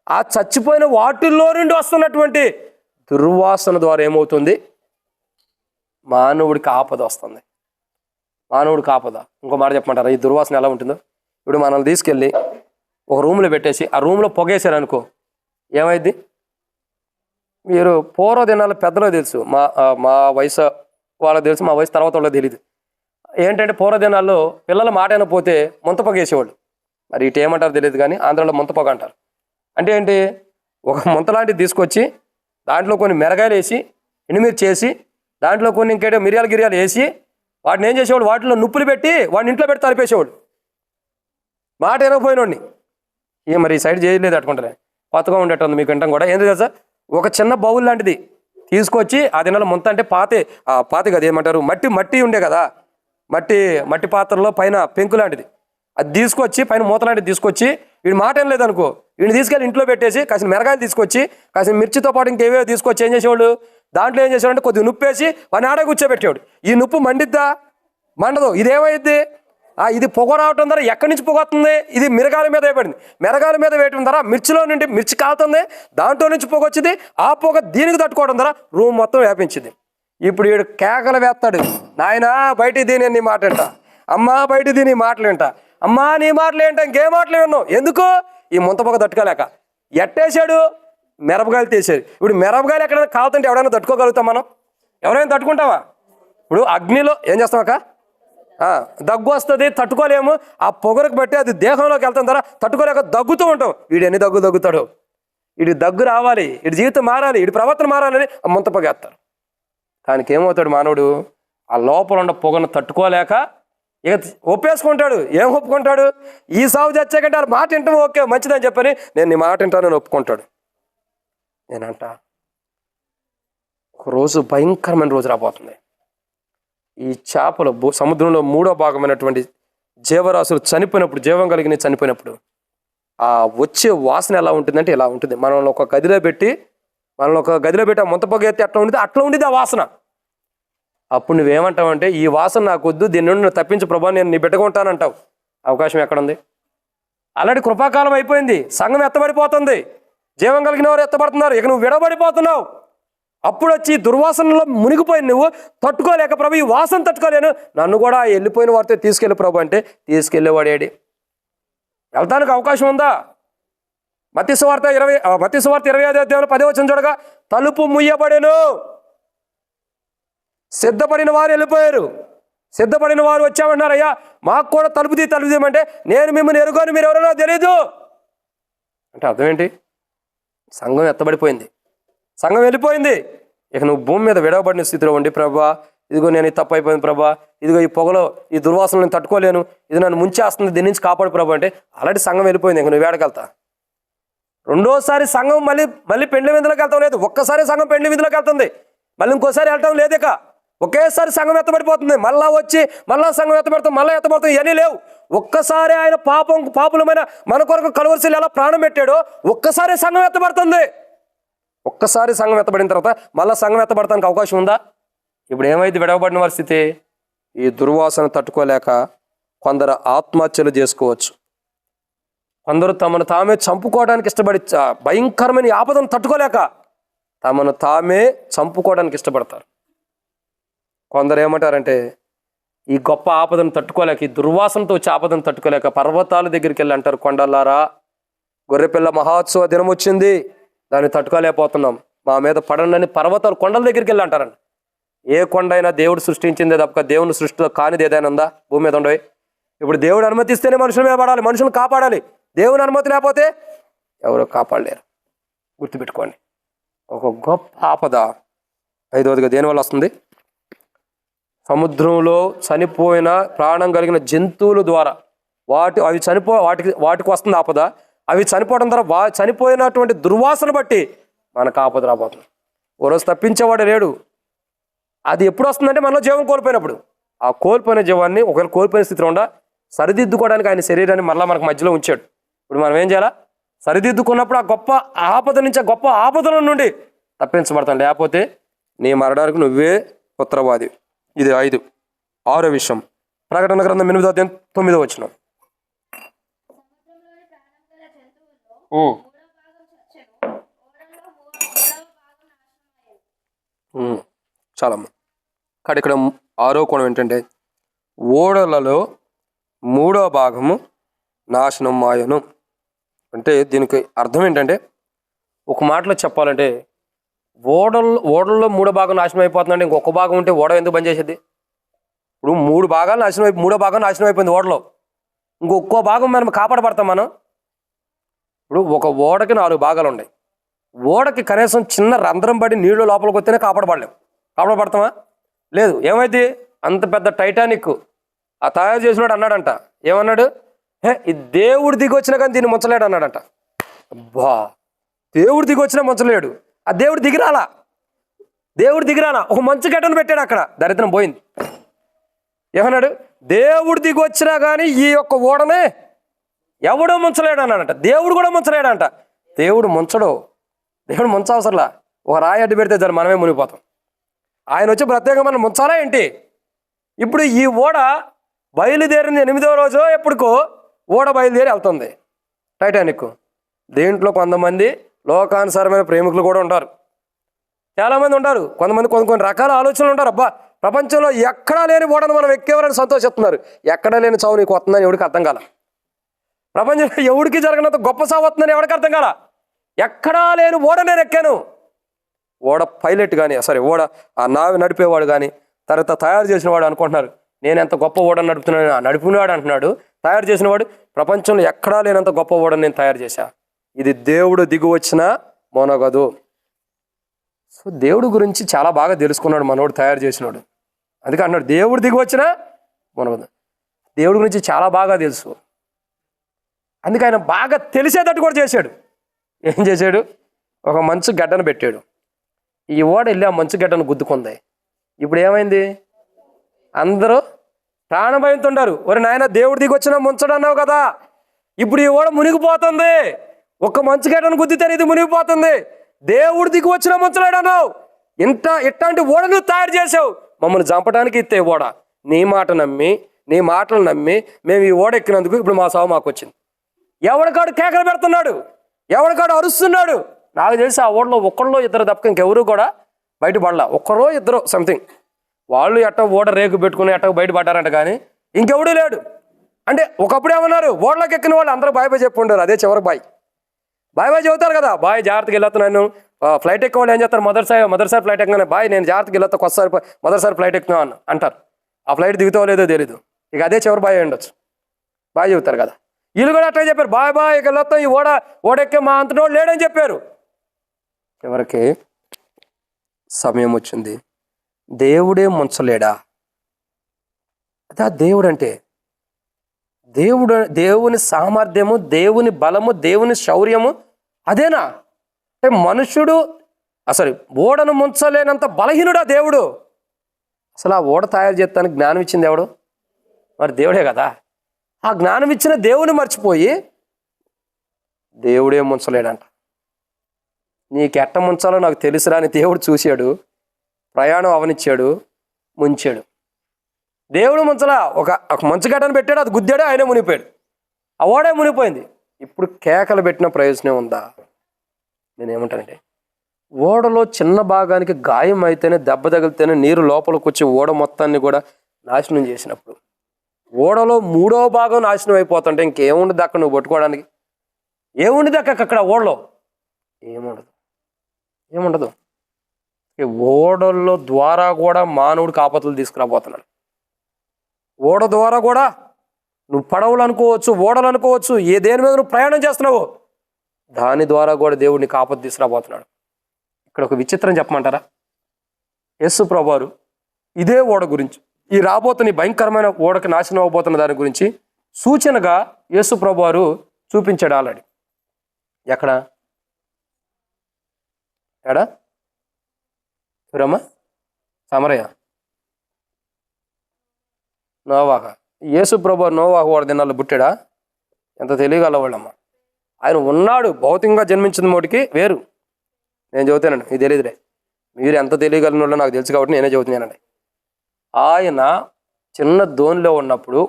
ఆ చచ్చిపోయిన వాటిల్లో నుండి వస్తున్నటువంటి దుర్వాసన ద్వారా ఏమవుతుంది? మానవుడికి ఆపద వస్తుంది. మానవుడికి ఆపద. ఇంకో మాట చెప్పమంటారా? ఈ దుర్వాసన ఎలా ఉంటుందో? ఇప్పుడు మనల్ని తీసుకెళ్ళి ఒక రూమ్లో పెట్టేసి ఆ రూమ్లో పొగేశారు అనుకో, ఏమైంది? మీరు పూర్వ దినాలు పెద్దలకు తెలుసు, మా వయసు వాళ్ళకి తెలుసు, మా వయసు తర్వాత వాళ్ళకి తెలియదు. ఏంటంటే పూర్వ దినాల్లో పిల్లల మాట అయినపోతే ముంత పొగ వేసేవాళ్ళు. మరి ఇటు ఏమంటారు తెలియదు, కానీ ఆంధ్రలో ముంత పొగ అంటారు. అంటే ఏంటి? ఒక ముంత లాంటిది తీసుకొచ్చి దాంట్లో కొన్ని మిరగాయలు వేసి, ఎండుమిర్చి చేసి, దాంట్లో కొన్ని ఇంకేటో మిరియాలు వేసి వాటిని ఏం చేసేవాడు? వాటిలో నుప్పులు పెట్టి వాడిని ఇంట్లో పెట్టి తలిపేసేవాడు. మాట వినకపోయినోడిని. మరి ఈ సైడ్ చేయలేదు అట్టుకుంటారే, కొత్తగా ఉండేటుంది మీకు వింటాం కూడా. ఏంటి తెలుసా? ఒక చిన్న బౌల్ లాంటిది తీసుకొచ్చి, ఆ దినాల ముంత అంటే పాతి కదా, ఏమంటారు, మట్టి ఉండే కదా, మట్టి పాత్రలో పైన పెంకు లాంటిది, అది తీసుకొచ్చి పైన మూత లాంటిది తీసుకొచ్చి, వీడి మాట ఏం లేదనుకో, వీడిని తీసుకెళ్ళి ఇంట్లో పెట్టేసి కాసిన మిరగాయలు తీసుకొచ్చి, కాసిన మిర్చితో పాటు ఇంకేవో తీసుకొచ్చి ఏం చేసేవాడు? దాంట్లో ఏం చేసేవాడంటే కొద్దిగా నుప్పు వేసి వాడిని ఆడే కూర్చోబెట్టేవాడు. ఈ నుప్పు మండిద్దా? మండదు. ఇదేమైద్ది? ఇది పొగ రావటం ద్వారా ఎక్కడి నుంచి పొగ వస్తుంది? ఇది మిరగాల మీద వేయబడింది. మిరగాల మీద వేయటం ద్వారా మిర్చిలో నుండి మిర్చి కాలుతుంది, దాంట్లో నుంచి పొగ వచ్చింది. ఆ పొగ దీనికి తట్టుకోవడం ద్వారా రూమ్ మొత్తం వ్యాపించింది. ఇప్పుడు వీడు కేకలు వేస్తాడు, నాయనా బయటికి దీని నీ మాట ఏంట, అమ్మా బయటికి దీని మాటలు ఏంట, అమ్మా నీ మాటలు ఏంట, ఇంకే మాటలు విన్నావు. ఎందుకు? ఈ ముంత పొగ తట్టుకోలేక. ఎట్టేసాడు? మిరపకాయలు తీసేది. ఇప్పుడు మిరపకాయలు ఎక్కడైనా కాలుతుంటే ఎవడైనా తట్టుకోగలుగుతాం మనం? ఎవరైనా తట్టుకుంటావా? ఇప్పుడు అగ్నిలో ఏం చేస్తామక్క? దగ్గు వస్తుంది, తట్టుకోలేము. ఆ పొగరకు బట్టి అది దేహంలోకి వెళ్తాం ద్వారా తట్టుకోలేక దగ్గుతూ ఉంటాం. వీడు ఎన్ని దగ్గుతాడు? వీడి దగ్గు రావాలి, వీడి జీవితం మారాలి, వీడి ప్రవర్తన మారాలని ఆ ముంత పొగేస్తారు. దానికి ఏమవుతాడు మానవుడు? ఆ లోపల ఉన్న పొగను తట్టుకోలేక ఇక ఒప్పేసుకుంటాడు. ఏం ఒప్పుకుంటాడు? ఈ సాగు చచ్చాకంటే ఆ మాట వింటాం, ఓకే మంచిదని చెప్పని నేను నీ మాట వింటానని ఒప్పుకుంటాడు. నేనంట ఒక రోజు భయంకరమైన రోజు రాబోతుంది. ఈ చేపలు సముద్రంలో 3వ భాగమైనటువంటి జీవరాశులు చనిపోయినప్పుడు, జీవం కలిగిన చనిపోయినప్పుడు ఆ వచ్చే వాసన ఎలా ఉంటుందంటే ఇలా ఉంటుంది. మనల్ని ఒక గదిలో పెట్టి ఆ ముంత పొగ ఎత్తి అట్లా ఉండేది, అట్లా ఉండేది ఆ వాసన. అప్పుడు నువ్వేమంటావంటే, ఈ వాసన నాకు వద్దు, దీని నుండి నువ్వు తప్పించు ప్రభా, నేను నీ బిడ్డకుంటానంటావు. అవకాశం ఎక్కడుంది? అలాంటి కృపాకాలం అయిపోయింది. సంఘం ఎత్తబడిపోతుంది, జీవం కలిగిన వారు ఎత్తబడుతున్నారు. ఇక నువ్వు విడబడిపోతున్నావు. అప్పుడు వచ్చి దుర్వాసనలో మునిగిపోయి నువ్వు తట్టుకోలేక, ప్రభు ఈ వాసన తట్టుకోలేను, నన్ను కూడా వెళ్ళిపోయిన వారితో తీసుకెళ్ళి ప్రభు అంటే తీసుకెళ్ళేవాడేడి? వెళ్తానికి అవకాశం ఉందా? మత్తయి సువార్త 25వ అధ్యాయం 10వ వచనం చూడగా, తలుపు ముయ్యబడెను, సిద్ధపడిన వారు వెళ్ళిపోయారు. సిద్ధపడిన వారు వచ్చామన్నారు, అయ్యా మాకు కూడా తలుపు తీయమంటే, నేను మిమ్మల్ని ఎరుగని మీరు ఎవరైనా తెలీదు అంటే అర్థం ఏంటి? సంఘం ఎత్తబడిపోయింది, సంఘం వెళ్ళిపోయింది. ఇక నువ్వు భూమి మీద విడవబడిన స్థితిలో ఉండి, ప్రభా ఇదిగో నేను ఈ తప్పు అయిపోయింది ప్రభా, ఇదిగో ఈ పొగలో ఈ దుర్వాసన నేను తట్టుకోలేను, ఇది నన్ను ముంచేస్తుంది, దీని నుంచి కాపాడు ప్రభా అంటే అలాంటి సంఘం వెళ్ళిపోయింది. ఇక నువ్వు వేడకెళ్తా. రెండోసారి సంఘం మళ్ళీ పెండ్లి విందులోకి వెళ్తాం లేదు. ఒక్కసారి సంఘం పెండ్లి విందులోకి వెళ్తుంది, మళ్ళీ ఇంకోసారి వెళ్ళటం లేదు. ఇక ఒకేసారి సంఘం ఎత్తబడిపోతుంది, మళ్ళా వచ్చి మళ్ళా సంఘం ఎత్తబడతాం, మళ్ళీ ఎత్తబడతాం, ఇవన్నీ లేవు. ఒక్కసారి ఆయన పాపులమైన మన కొరకు కలువరిశీలు ఎలా ప్రాణం పెట్టాడో ఒక్కసారి సంఘం ఎత్తబడుతుంది. ఒక్కసారి సంఘం ఎత్తబడిన తర్వాత మళ్ళీ సంఘం ఎత్తబడటానికి అవకాశం ఉందా? ఇప్పుడు ఏమైంది? విడవబడిన పరిస్థితి. ఈ దుర్వాసన తట్టుకోలేక కొందరు ఆత్మహత్యలు చేసుకోవచ్చు. కొందరు తమను తామే చంపుకోవడానికి ఇష్టపడి భయంకరమైన ఆపదను తట్టుకోలేక తమను తామే చంపుకోవడానికి ఇష్టపడతారు. కొందరు ఏమంటారంటే ఈ గొప్ప ఆపదను తట్టుకోలేక, ఈ దుర్వాసనతో వచ్చే ఆపదను తట్టుకోలేక పర్వతాల దగ్గరికి వెళ్ళి అంటారు, కొండలారా, గొర్రెపిల్ల మహోత్సవ దినం వచ్చింది, దాన్ని తట్టుకోలేకపోతున్నాం, మా మీద పడండి పర్వతాలు కొండల దగ్గరికి వెళ్ళి అంటారండి. ఏ కొండ అయినా దేవుడు సృష్టించిందే తప్ప దేవుని సృష్టిలో కానిది ఏదైనా ఉందా భూమి మీద ఉండవు? ఇప్పుడు దేవుడు అనుమతిస్తేనే మనుషుల మీద పడాలి, మనుషులను కాపాడాలి. దేవుని అనుమతి లేకపోతే ఎవరు కాపాడలేరు. గుర్తుపెట్టుకోండి. ఒక గొప్ప ఆపద 5వదిగా దేనివల్ల వస్తుంది? సముద్రంలో చనిపోయిన ప్రాణం కలిగిన జంతువుల ద్వారా వాటికి వస్తుంది ఆపద. అవి చనిపోవడం ద్వారా చనిపోయినటువంటి దుర్వాసన బట్టి మనకు ఆపద రాబోతుంది. ఓ రోజు తప్పించేవాడు లేడు. అది ఎప్పుడు వస్తుందంటే మనలో జీవం కోల్పోయినప్పుడు. ఆ కోల్పోయిన జీవాన్ని ఒకవేళ కోల్పోయిన స్థితిలో ఉండ సరిదిద్దుకోవడానికి ఆయన శరీరాన్ని మళ్ళీ మనకు మధ్యలో ఉంచాడు. ఇప్పుడు మనం ఏం చేయాలా? సరిదిద్దుకున్నప్పుడు ఆ గొప్ప ఆపద నుంచి, ఆ గొప్ప ఆపదల నుండి తప్పించబడతాం. లేకపోతే నీ మరణానికి నువ్వే ఉత్తరవాది. ఇది 5. 6వ విషయం, ప్రకటన గ్రంథం 8:9 చాలమ్మా. కానీ ఇక్కడ 6వ కోణం ఏంటంటే ఓడలలో 3వ భాగము నాశనం మాయను. అంటే దీనికి అర్థం ఏంటంటే, ఒక మాటలో చెప్పాలంటే ఓడల్లో 3వ భాగం నాశనం అయిపోతుందంటే ఇంకొక భాగం ఉంటే ఓడ ఎందుకు బంద్ చేసేది? ఇప్పుడు 3 భాగాలు నాశనం 3వ భాగం నాశనం అయిపోయింది ఓడలో, ఇంకొక భాగం మనం కాపాడబడతాం. మనం ఇప్పుడు ఒక ఓడకి 4 భాగాలు ఉన్నాయి. ఓడకి కనీసం చిన్న రంధ్రం పడి నీళ్లు లోపలికి వస్తేనే కాపాడబడతామా? లేదు. ఏమైంది? అంత పెద్ద టైటానిక్ ఆ తయారు చేసినాడు అన్నాడంట. ఏమన్నాడు? ఈ దేవుడు దిగి వచ్చినా కానీ దీన్ని ముంచలేడు అన్నాడంట. అబ్బా, దేవుడు దిగి వచ్చినా ముంచలేడు. ఆ దేవుడు దిగిరాలా ఒక మంచు గడ్డను పెట్టాడు అక్కడ, దరిద్రం పోయింది. ఏమన్నాడు? దేవుడు దిగి వచ్చినా కానీ ఈ యొక్క ఓడనే ఎవడో ముంచలేడు అన్నాడంట. దేవుడు కూడా ముంచలేడంట. దేవుడు ముంచవసరలా. ఒక రాయి అడ్డు పెడితే దాన్ని మనమే మునిగిపోతాం. ఆయన వచ్చి ప్రత్యేకంగా మనం ముంచాలా ఏంటి? ఇప్పుడు ఈ ఓడ బయలుదేరింది 8వ రోజు ఎప్పటికో ఓడ బయలుదేరి వెళ్తుంది టైటానిక్. దేంట్లో కొంతమంది లోకానుసారమైన ప్రేమికులు కూడా ఉంటారు, చాలామంది ఉంటారు. కొంతమంది కొన్ని రకాల ఆలోచనలు ఉంటారు. అబ్బా, ప్రపంచంలో ఎక్కడా లేని ఓడను మనం ఎక్కేవారని సంతోషిస్తున్నారు. ఎక్కడా లేని చావు నీకు వస్తుందని ఎవరికి అర్థం కాల. ప్రపంచంలో ఎవరికి జరగనంత గొప్ప సావు వస్తుందని ఎవరికి అర్థం కాల. ఎక్కడా లేని ఓడ నేను ఎక్కాను. ఓడ పైలట్ కానీ, ఓడ ఆ నావి నడిపేవాడు కానీ, తర్వాత తయారు చేసిన వాడు అనుకుంటున్నారు నేను ఎంత గొప్ప ఓడని నడుపుతున్నాను. నడిపినవాడు అంటున్నాడు, తయారు చేసిన వాడు ప్రపంచంలో ఎక్కడా లేనంత గొప్ప ఓడని నేను తయారు చేశా. ఇది దేవుడు దిగు వచ్చిన మొనగదు. సో దేవుడు గురించి చాలా బాగా తెలుసుకున్నాడు మనోడు, తయారు చేసినాడు. అందుకే అన్నాడు దేవుడు దిగి వచ్చినా మొనగదు. దేవుడి గురించి చాలా బాగా తెలుసు. అందుకే ఆయన బాగా తెలిసేటట్టు కూడా చేశాడు. ఏం చేశాడు? ఒక మంచు గడ్డను పెట్టాడు. ఈ ఓడ వెళ్ళి ఆ మంచు గడ్డను గుద్దుకుంది. ఇప్పుడు ఏమైంది? అందరూ ప్రాణభయంతో ఉన్నారు. ఒరే నాయన, దేవుడు దిగి వచ్చినా ముంచడు అన్నావు కదా, ఇప్పుడు ఈ ఓడ మునిగిపోతుంది. ఒక్క మంచు గడ్డను గుద్దితే ఇది మునిగిపోతుంది. దేవుడు దిగి వచ్చినా ముంచలేడు అన్నావు. ఇట్లాంటి ఓడను తయారు చేసావు, మమ్మల్ని చంపడానికి ఇస్తే ఓడ. నీ మాటలు నమ్మి మేము ఈ ఓడ ఎక్కినందుకు ఇప్పుడు మా సావు మాకు వచ్చింది. ఎవడికాడు కేకలు పెడుతున్నాడు, ఎవడికాడు అరుస్తున్నాడు. నాకు తెలిసి ఆ ఓడలో ఒక్కళ్ళో ఇద్దరు తప్ప ఇంకెవరు కూడా బయటపడలా. ఒక్కరో ఇద్దరు సంథింగ్, వాళ్ళు ఎట్ట ఓడ రేకు పెట్టుకుని ఎట్ట బయటపడ్డారంట, కానీ ఇంకెవడూ లేడు. అంటే ఒకప్పుడు ఏమన్నారు, ఓడలోకి ఎక్కిన వాళ్ళు అందరూ బాయ్ చెప్పి ఉండరు. అదే చివరికి బాయ్ చెబుతారు కదా, బాయ్ జాగ్రత్తగా వెళ్ళొస్తున్నాను. ఫ్లైట్ ఎక్కే వాళ్ళు ఏం చేస్తారు, మొదటిసారి ఫ్లైట్ ఎక్కగానే బాయ్ నేను జాగ్రత్తగా వెళ్ళొస్తా, కొత్తసారి మొదటిసారి ఫ్లైట్ ఎక్కుతున్నాను అంటారు. ఆ ఫ్లైట్ దిగుతావో లేదో తెలీదు. ఇక అదే చివరి బాయ్ ఉండొచ్చు, బాయ్ చెబుతారు కదా. వీళ్ళు కూడా అట్లా చెప్పారు, బాయ్ ఇక వెళ్ళొస్తాం, ఈ ఓడెక్కే మా అంతటో లేడని చెప్పారు. చివరికి సమయం వచ్చింది, దేవుడే ముంచలేడా? అదే దేవుడు అంటే. దేవుని సామర్థ్యము, దేవుని బలము, దేవుని శౌర్యము అదేనా? అంటే మనుషుడు ఓడను ముంచలేనంత బలహీనుడా దేవుడు? అసలు ఆ ఓడ తయారు చేస్తానికి జ్ఞానం ఇచ్చింది ఎవడు? మరి దేవుడే కదా. ఆ జ్ఞానం ఇచ్చిన దేవుని మర్చిపోయి దేవుడే ముంచలేడంట. నీకెట్ట ముంచాలో నాకు తెలుసురా అని దేవుడు చూశాడు, ప్రయాణం అవనిచ్చాడు, ముంచాడు. దేవుడు ముంచలా, ఒక మంచు గడ్డను పెట్టాడు, అది గుద్దాడు, ఆయనే మునిగిపోయాడు. ఆ ఓడే మునిగిపోయింది. ఇప్పుడు కేకలు పెట్టిన ప్రయోజనం ఉందా? నేనేమంటానంటే, ఓడలో చిన్న భాగానికి గాయం అయితేనే, దెబ్బ తగిలితేనే నీరు లోపలికి వచ్చి ఓడ మొత్తాన్ని కూడా నాశనం చేసినప్పుడు, ఓడలో 3వ భాగం నాశనం అయిపోతుంటే ఇంకేముండదు అక్కడ నువ్వు పట్టుకోవడానికి? ఏముండదు అక్కడ ఓడలో? ఏముండదు. ఓడల్లో ద్వారా కూడా మానవుడికి ఆపదలు తీసుకురాబోతున్నాడు. ఓడ ద్వారా కూడా నువ్వు పడవలు అనుకోవచ్చు, ఓడలు అనుకోవచ్చు, దేని మీద నువ్వు ప్రయాణం చేస్తున్నావు, దాని ద్వారా కూడా దేవుడు నీకు ఆపద తీసుకురాబోతున్నాడు. ఇక్కడ ఒక విచిత్రం చెప్పమంటారా? యేసు ప్రభువారు ఇదే ఓడ గురించి, ఈ రాబోతున్న ఈ భయంకరమైన ఓడకి నాశనం అవబోతున్న దాని గురించి సూచనగా యేసు ప్రభువారు చూపించాడు ఆల్రెడీ. ఎక్కడా ఎవరమ్మా? సమరయ్య, నోవాహ. యేసు ప్రభువారు నోవాహు వాడు దినాల్లో పుట్టాడా? ఎంత తెలియగలవాళ్ళమ్మా. ఆయన ఉన్నాడు, భౌతికంగా జన్మించిన మోటికి వేరు. నేను చదువుతానండి, మీకు తెలియదులే. మీరు ఎంత తెలియగలిగిన వాళ్ళు నాకు తెలుసు కాబట్టి నేనే చదువుతున్నానండి. ఆయన చిన్న దోణిలో ఉన్నప్పుడు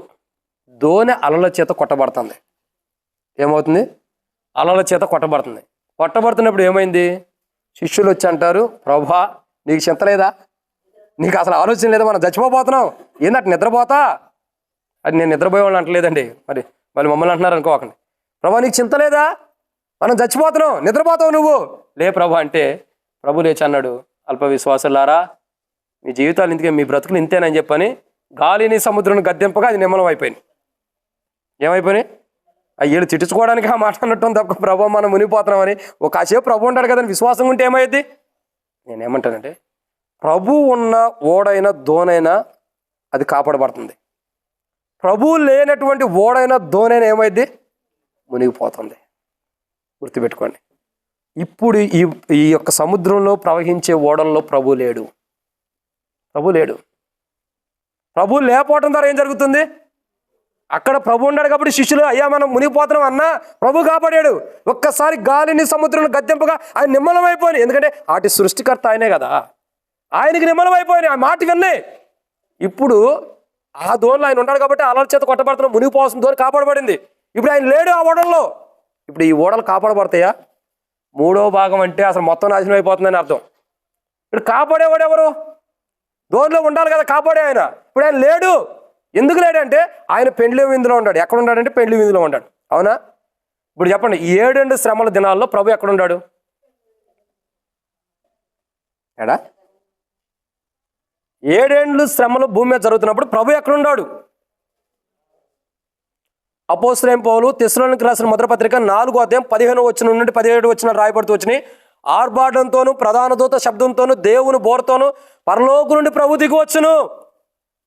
దోణి అలల చేత కొట్టబడుతుంది. ఏమవుతుంది? అలల చేత కొట్టబడుతుంది. కొట్టబడుతున్నప్పుడు ఏమైంది? శిష్యులు వచ్చి అంటారు, ప్రభా నీకు చింత లేదా? నీకు అసలు ఆలోచన లేదా? మనం చచ్చిపోతున్నాం, ఏంటంటే నిద్రపోతా? అది నేను నిద్రపోయేవాళ్ళు అంటలేదండి, మరి మమ్మల్ని అంటున్నారు అనుకోకండి. ప్రభా నీకు చింత లేదా? మనం చచ్చిపోతున్నాం, నిద్రపోతావు నువ్వు. లే ప్రభా అంటే ప్రభు లేచి అన్నాడు, అల్ప విశ్వాసులారా, మీ జీవితాలు ఇందుకే, మీ బ్రతుకులు ఇంతేనని చెప్పని గాలిని సముద్రం గద్దెంపగా అది నిమ్మలం అయిపోయింది. ఏమైపోయినాయి? వీళ్ళు చిట్టించుకోవడానికి ఆ మాట అన్నట్టు తప్ప ప్రభు మనం మునిగిపోతున్నామని ఒక కాసేపు ప్రభు ఉంటాడు కదండి, విశ్వాసం ఉంటే ఏమైంది? నేనేమంటానంటే, ప్రభు ఉన్న ఓడైనా దోనైనా అది కాపాడబడుతుంది. ప్రభు లేనటువంటి ఓడైనా దోనైనా ఏమైంది? మునిగిపోతుంది. గుర్తుపెట్టుకోండి. ఇప్పుడు ఈ యొక్క సముద్రంలో ప్రవహించే ఓడల్లో ప్రభు లేడు. ప్రభు లేకపోవడం ద్వారా ఏం జరుగుతుంది? అక్కడ ప్రభు ఉన్నాడు కాబట్టి శిష్యులు, అయ్యా మనం మునిగిపోతున్నాం అన్నా, ప్రభు కాపాడాడు. ఒక్కసారి గాలిని సముద్రంలో గద్దెంపగా ఆయన నిమ్మలం అయిపోయింది. ఎందుకంటే వాటి సృష్టికర్త ఆయనే కదా, ఆయనకి నిమ్మలం అయిపోయింది. ఆ మాట విన్నే. ఇప్పుడు ఆ దోణిలో ఆయన ఉన్నాడు కాబట్టి అలల చేత కొట్టబడుతున్న మునిగిపోవాల్సిన దోణి కాపాడబడింది. ఇప్పుడు ఆయన లేడు ఆ ఓడల్లో. ఇప్పుడు ఈ ఓడలు కాపాడబడతాయా? 3వ భాగం అంటే అసలు మొత్తం నాశనం అయిపోతుందని అర్థం. ఇప్పుడు కాపాడేవాడు ఎవరు? దోణిలో ఉండాలి కదా కాపాడే ఆయన. ఇప్పుడు ఆయన లేడు. ఎందుకు లేడంటే ఆయన పెండ్లి విందులో ఉన్నాడు. ఎక్కడ ఉన్నాడంటే పెండ్లి విందులో ఉన్నాడు. అవునా? ఇప్పుడు చెప్పండి, 7 శ్రమల దినాల్లో ప్రభు ఎక్కడ ఉన్నాడు? 7 శ్రమలు భూమి మీద జరుగుతున్నప్పుడు ప్రభు ఎక్కడున్నాడు? అపోస్తలుడైన పౌలు తెస్సలోనికీయులకు రాసిన మొదటి పత్రిక 4వ అధ్యాయం 15 నుండి 17 రాయబడుతూ వచ్చినాయి. ఆర్భాటంతోను ప్రధాన దూత శబ్దంతోను దేవుని బోరతోను పరలోకం నుండి ప్రభు దిగి వచ్చును.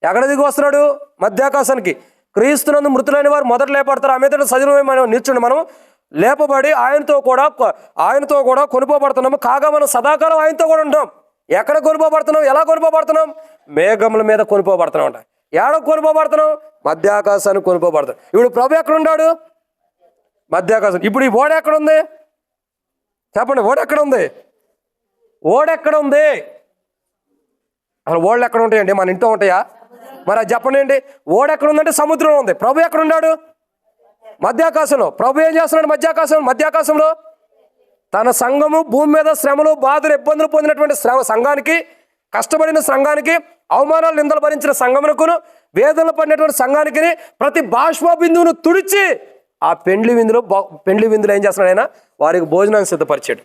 ఎక్కడ దిగి వస్తున్నాడు? మధ్యాకాశానికి. క్రీస్తునందు మృతులైన వారు మొదట లేపడతారు, ఆ మీద సజీవమై మనం నిల్చుండి మనం లేపబడి ఆయనతో కూడా కొనుపోబడుతున్నాము. కాగా మనం సదాకాలం ఆయనతో కూడా ఉంటాం. ఎక్కడ కొనుపోబడుతున్నాం? ఎలా కొనుపోబడుతున్నాం? మేఘముల మీద కొనుపోబడుతున్నాం అంట. ఏడ కొనుపోబడుతున్నాం? మధ్యాకాశానికి కొనుపోబడుతున్నాం. ఇప్పుడు ప్రభు ఎక్కడున్నాడు? మధ్యాకాశం. ఇప్పుడు ఈ ఓడ ఎక్కడుంది? చెప్పండి, ఓడెక్కడ ఉంది? అసలు ఓడలు ఎక్కడ ఉంటాయండి? మన ఇంట్లో ఉంటాయా? మరి అది చెప్పండి అండి. ఓడెక్కడ ఉందంటే సముద్రంలో ఉంది. ప్రభు ఎక్కడున్నాడు? మధ్యాకాశంలో. ప్రభు ఏం చేస్తున్నాడు? మధ్యాకాశంలో తన సంఘము, భూమి మీద శ్రమలు, బాధలు, ఇబ్బందులు పొందినటువంటి సంఘానికి, కష్టపడిన సంఘానికి, అవమానాలు, నిందలు భరించిన సంఘమునకును, వేదనలు పడినటువంటి సంఘానికి ప్రతి బాష్ప బిందువును తుడిచి ఆ పెండ్లి విందులో ఏం చేస్తున్నాడు? ఆయన వారికి భోజనాన్ని సిద్ధపరిచాడు.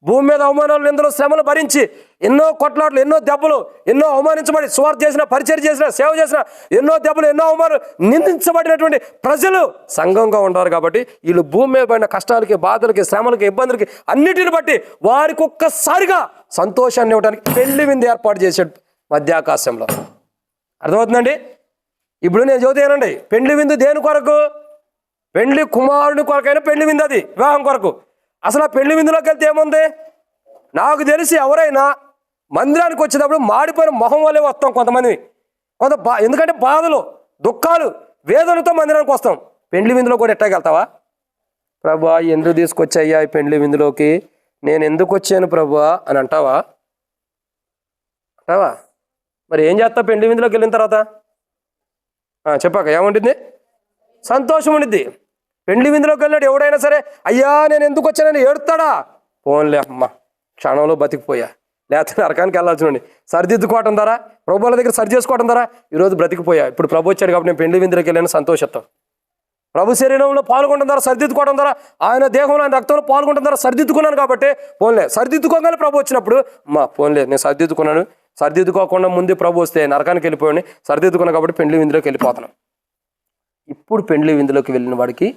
భూమి మీద అవమానాలు, నిందలు, శ్రమలు భరించి ఎన్నో కొట్లాట్లు, ఎన్నో దెబ్బలు, ఎన్నో అవమానించబడి సువార్త చేసిన, పరిచయం చేసిన, సేవ చేసిన, ఎన్నో దెబ్బలు, ఎన్నో అవమానాలు, నిందించబడినటువంటి ప్రజలు సంఘంగా ఉంటారు. కాబట్టి వీళ్ళు భూమి మీద పడిన కష్టాలకి, బాధలకి, శ్రమలకి, ఇబ్బందులకి అన్నిటిని బట్టి వారికి ఒక్కసారిగా సంతోషాన్ని ఇవ్వడానికి పెళ్లి విందు ఏర్పాటు చేశాడు మధ్యాకాశంలో. అర్థమవుతుందండి? ఇప్పుడు నేను చదువుతానండి, పెళ్లి విందు దేని కొరకు? పెళ్లి కుమారుని కొరకైనా పెళ్లి విందు, అది వివాహం కొరకు. అసలు ఆ పెళ్లి విందులోకి వెళ్తే ఏముంది? నాకు తెలిసి ఎవరైనా మందిరానికి వచ్చేటప్పుడు మాడిపోయిన మొహం వల్లే వస్తాం కొంతమంది. ఎందుకంటే బాధలు, దుఃఖాలు, వేదనతో మందిరానికి వస్తాం. పెళ్లి విందులో కూడా ఎట్టాగెళ్తావా? ప్రభా ఎందుకు తీసుకొచ్చాయ్యా ఈ పెళ్లి విందులోకి? నేను ఎందుకు వచ్చాను ప్రభా అని అంటావా? మరి ఏం చేస్తావు పెళ్లి విందులోకి వెళ్ళిన తర్వాత? చెప్పాక ఏముంటుంది? సంతోషం ఉండిద్ది. పెండ్లి విందులోకి వెళ్ళాడు ఎవడైనా సరే, అయ్యా నేను ఎందుకు వచ్చానని ఏడుతాడా? పోన్లే అమ్మ, క్షణంలో బతికిపోయా, లేకపోతే నరకానికి వెళ్ళాల్సి సరిదిద్దుకోవటం ద్వారా, ప్రభువుల దగ్గర సరి చేసుకోవడం ద్వారా ఈరోజు బ్రతికిపోయా. ఇప్పుడు ప్రభు వచ్చాడు కాబట్టి నేను పెండ్లి విందులోకి వెళ్ళాను, సంతోషిస్తాం. ప్రభు శరీరంలో పాల్గొనడం ద్వారా, సరిదిద్దుకోవడం ద్వారా, ఆయన దేహంలో ఆయన రక్తంలో పాల్గొనడం ద్వారా సరిదిద్దుకున్నాను కాబట్టి పోన్లే. సరిదిద్దుకోగానే ప్రభు వచ్చినప్పుడు మా పోన్లే నేను సరిదిద్దుకున్నాను, సరిదిద్దుకోకుండా ముందే ప్రభు వస్తే నరకానికి వెళ్ళిపోయాడు, సరిదిద్దుకున్నాను కాబట్టి పెండ్లి విందులోకి వెళ్ళిపోతున్నాను. ఇప్పుడు పెండ్లి విందులోకి వెళ్ళిన వాడికి,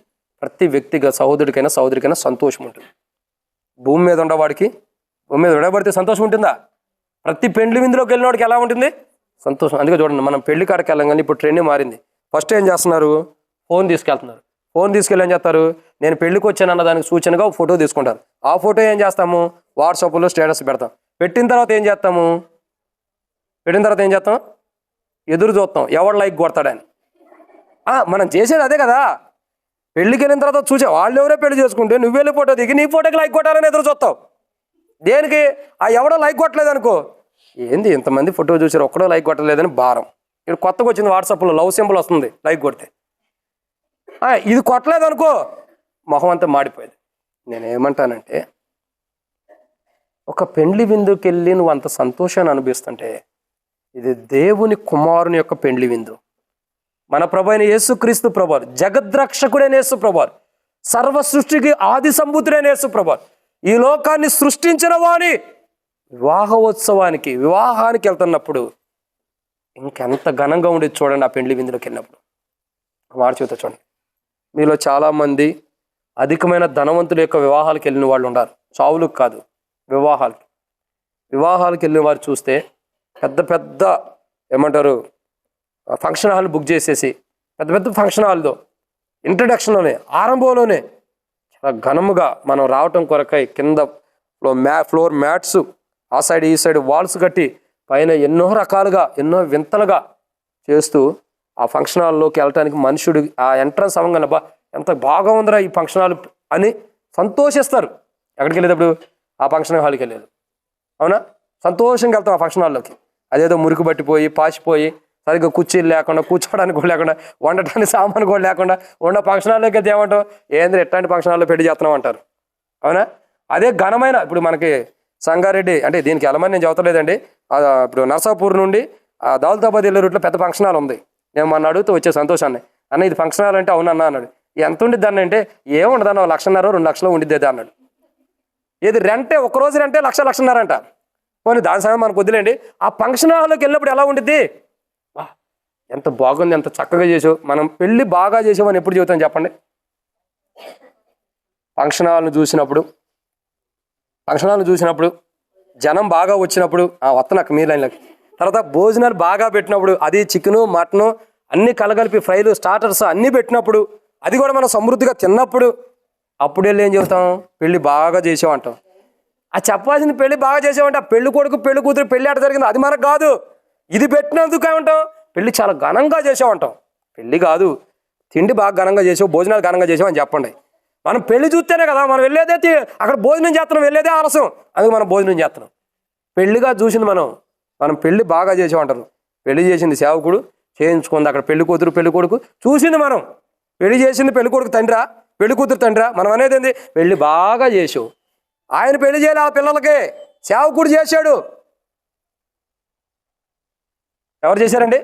ప్రతి వ్యక్తిగా సహోదరుడికైనా సహోదరికైనా సంతోషం ఉంటుంది. భూమి మీద ఉండవాడికి, భూమి మీద విడబడితే సంతోషం ఉంటుందా? ప్రతి పెండ్లి విందులోకి వెళ్ళిన వాడికి ఎలా ఉంటుంది? సంతోషం. అందుకే చూడండి, మనం పెళ్లి కాడికి వెళ్ళాం కానీ ఇప్పుడు ట్రెండ్ మారింది. ఫస్ట్ ఏం చేస్తున్నారు? ఫోన్ తీసుకెళ్తున్నారు. ఫోన్ తీసుకెళ్ళి ఏం చేస్తారు? నేను పెళ్లికి వచ్చాను అన్న దానికి సూచనగా ఫోటో తీసుకుంటారు. ఆ ఫోటో ఏం చేస్తాము? వాట్సాప్లో స్టేటస్ పెడతాం. పెట్టిన తర్వాత ఏం చేస్తాం? ఎదురు చూస్తాం ఎవడు లైక్ కొడతాడని. మనం చేసేది అదే కదా. పెళ్ళికి వెళ్ళిన తర్వాత చూసే వాళ్ళు ఎవరో పెళ్లి చేసుకుంటే నువ్వు వెళ్ళి ఫోటో దిగి నీ ఫోటోకి లైక్ కొట్టాలని ఎదురు చూస్తావు. దేనికి? ఎవడో లైక్ కొట్టలేదు అనుకో, ఏంది ఇంతమంది ఫోటో చూసారు ఒక్కడో లైక్ కొట్టలేదని భారం. ఇక్కడ కొత్తగా వచ్చింది వాట్సాప్లో లవ్ సింబల్ వస్తుంది లైక్ కొడితే. ఇది కొట్టలేదు అనుకో, మొహం అంతా మాడిపోయేది. నేనేమంటానంటే, ఒక పెండ్లి విందుకి వెళ్ళి నువ్వు అంత సంతోషాన్ని అనుభవిస్తుంటే ఇది దేవుని కుమారుని యొక్క పెండ్లి విందు. మన ప్రభు అయిన యేసుక్రీస్తు ప్రభువారు, జగద్రక్షకుడైన యేసు ప్రభువారు, సర్వ సృష్టికి ఆది సంభూతుడైన యేసు ప్రభువారు, ఈ లోకాన్ని సృష్టించిన వాని వివాహానికి వెళ్తున్నప్పుడు ఇంకెంత ఘనంగా ఉండేది చూడండి. ఆ పెండ్లి విందులోకి వెళ్ళినప్పుడు మాట చూత చూడండి. మీలో చాలామంది అధికమైన ధనవంతుల యొక్క వివాహాలకు వెళ్ళిన వాళ్ళు ఉన్నారు. చావులకు కాదు, వివాహాలకు వెళ్ళిన వారు చూస్తే పెద్ద పెద్ద ఏమంటారు ఫంక్షన్ హాల్ బుక్ చేసేసి, పెద్ద పెద్ద ఫంక్షన్ హాల్తో ఇంట్రడక్షన్లోనే, ఆరంభంలోనే చాలా ఘనముగా మనం రావటం కొరకై కింద ఫ్లోర్ మ్యాట్స్, ఆ సైడ్ ఈ సైడ్ వాల్స్ కట్టి పైన ఎన్నో రకాలుగా ఎన్నో వింతలుగా చేస్తూ ఆ ఫంక్షన్ హాల్లోకి వెళ్ళటానికి మనుషుడు ఆ ఎంట్రన్స్ అవ్వగానే ఎంత బాగా ఉందిరా ఈ ఫంక్షన్ హాల్ అని సంతోషిస్తారు. ఎక్కడికి వెళ్ళేటప్పుడు? ఆ ఫంక్షన్ హాల్కి వెళ్ళేది. అవునా? సంతోషంగా వెళ్తాం ఆ ఫంక్షన్ హాల్లోకి. అదేదో మురికి పట్టిపోయి పాసిపోయి సరిగ్గా కుర్చీలు లేకుండా, కూర్చోడానికి కూడా లేకుండా, వండటానికి సామాను కూడా లేకుండా ఉన్న ఫంక్షన్ హాల్లోకి అయితే ఏమంటాం? ఏంద్ర ఎట్లాంటి ఫంక్షన్ హాల్లో పెళ్లి చేస్తున్నాం అంటారు. అవునా? అదే ఘనమైన, ఇప్పుడు మనకి సంగారెడ్డి అంటే దీనికి వెళ్ళమని నేను చదువుతలేదండి, ఇప్పుడు నర్సాపూర్ నుండి దౌలతాబాద్ వెళ్ళే రూట్లో పెద్ద ఫంక్షన్ హాల్ ఉంది. నేను మొన్న అడుగుతూ వచ్చే సంతోషాన్ని, అన్న ఇది ఫంక్షన్ హాల్ అంటే అవునన్నా అన్నాడు. ఎంత ఉండిద్ది అన్న అంటే, ఏముండదన్న 1,50,000 2,00,000 ఉండిద్ది అది అన్నాడు. ఇది రెంటే ఒక్కరోజు రెంటే 1,00,000 అంట. పోనీ దాని సమయం మనకు వద్దులేండి. ఆ ఫంక్షన్ హాల్లోకి వెళ్ళినప్పుడు ఎలా ఉండిద్ది? ఎంత బాగుంది, ఎంత చక్కగా చేసావు. మనం పెళ్ళి బాగా చేసామని ఎప్పుడు చెబుతాం చెప్పండి? ఫంక్షన్ హాల్ను చూసినప్పుడు, జనం బాగా వచ్చినప్పుడు, వస్తున్నాక మీ లైన్లోకి, తర్వాత భోజనాలు బాగా పెట్టినప్పుడు, అది చికెను మటను అన్నీ కలగలిపి ఫ్రైలు స్టార్టర్స్ అన్నీ పెట్టినప్పుడు, అది కూడా మనం సమృద్ధిగా తిన్నప్పుడు, అప్పుడు వెళ్ళి ఏం చెబుతాం? పెళ్ళి బాగా చేసామంటాం. ఆ చెప్పాల్సింది పెళ్ళి బాగా చేసామంటే ఆ పెళ్లి కొడుకు పెళ్లి కూతురు పెళ్ళి ఆట జరిగింది అది మనకు కాదు. ఇది పెట్టినందుకు ఏమంటాం? పెళ్ళి చాలా ఘనంగా చేసామంటాం. పెళ్ళి కాదు, తిండి బాగా ఘనంగా చేసావు, భోజనాలు ఘనంగా చేసావు అని చెప్పండి. మనం పెళ్లి చూస్తేనే కదా మనం వెళ్ళేదే, అక్కడ భోజనం చేస్తున్నాం, వెళ్ళేదే ఆలస్యం, అందుకు మనం భోజనం చేస్తున్నాం. పెళ్లిగా చూసింది మనం పెళ్లి బాగా చేసామంటారు. పెళ్లి చేసింది సేవకుడు, చేయించుకుంది అక్కడ పెళ్లి కూతురు పెళ్లి కొడుకు, చూసింది మనం. పెళ్లి చేసింది పెళ్లి కొడుకు తండ్రా, పెళ్లి కూతురు తండ్రా? మనం అనేది ఏంది? పెళ్లి బాగా చేసావు. ఆయన పెళ్లి చేయాలి, ఆ పిల్లలకి సేవకుడు చేశాడు. ఎవరు చేశారండి?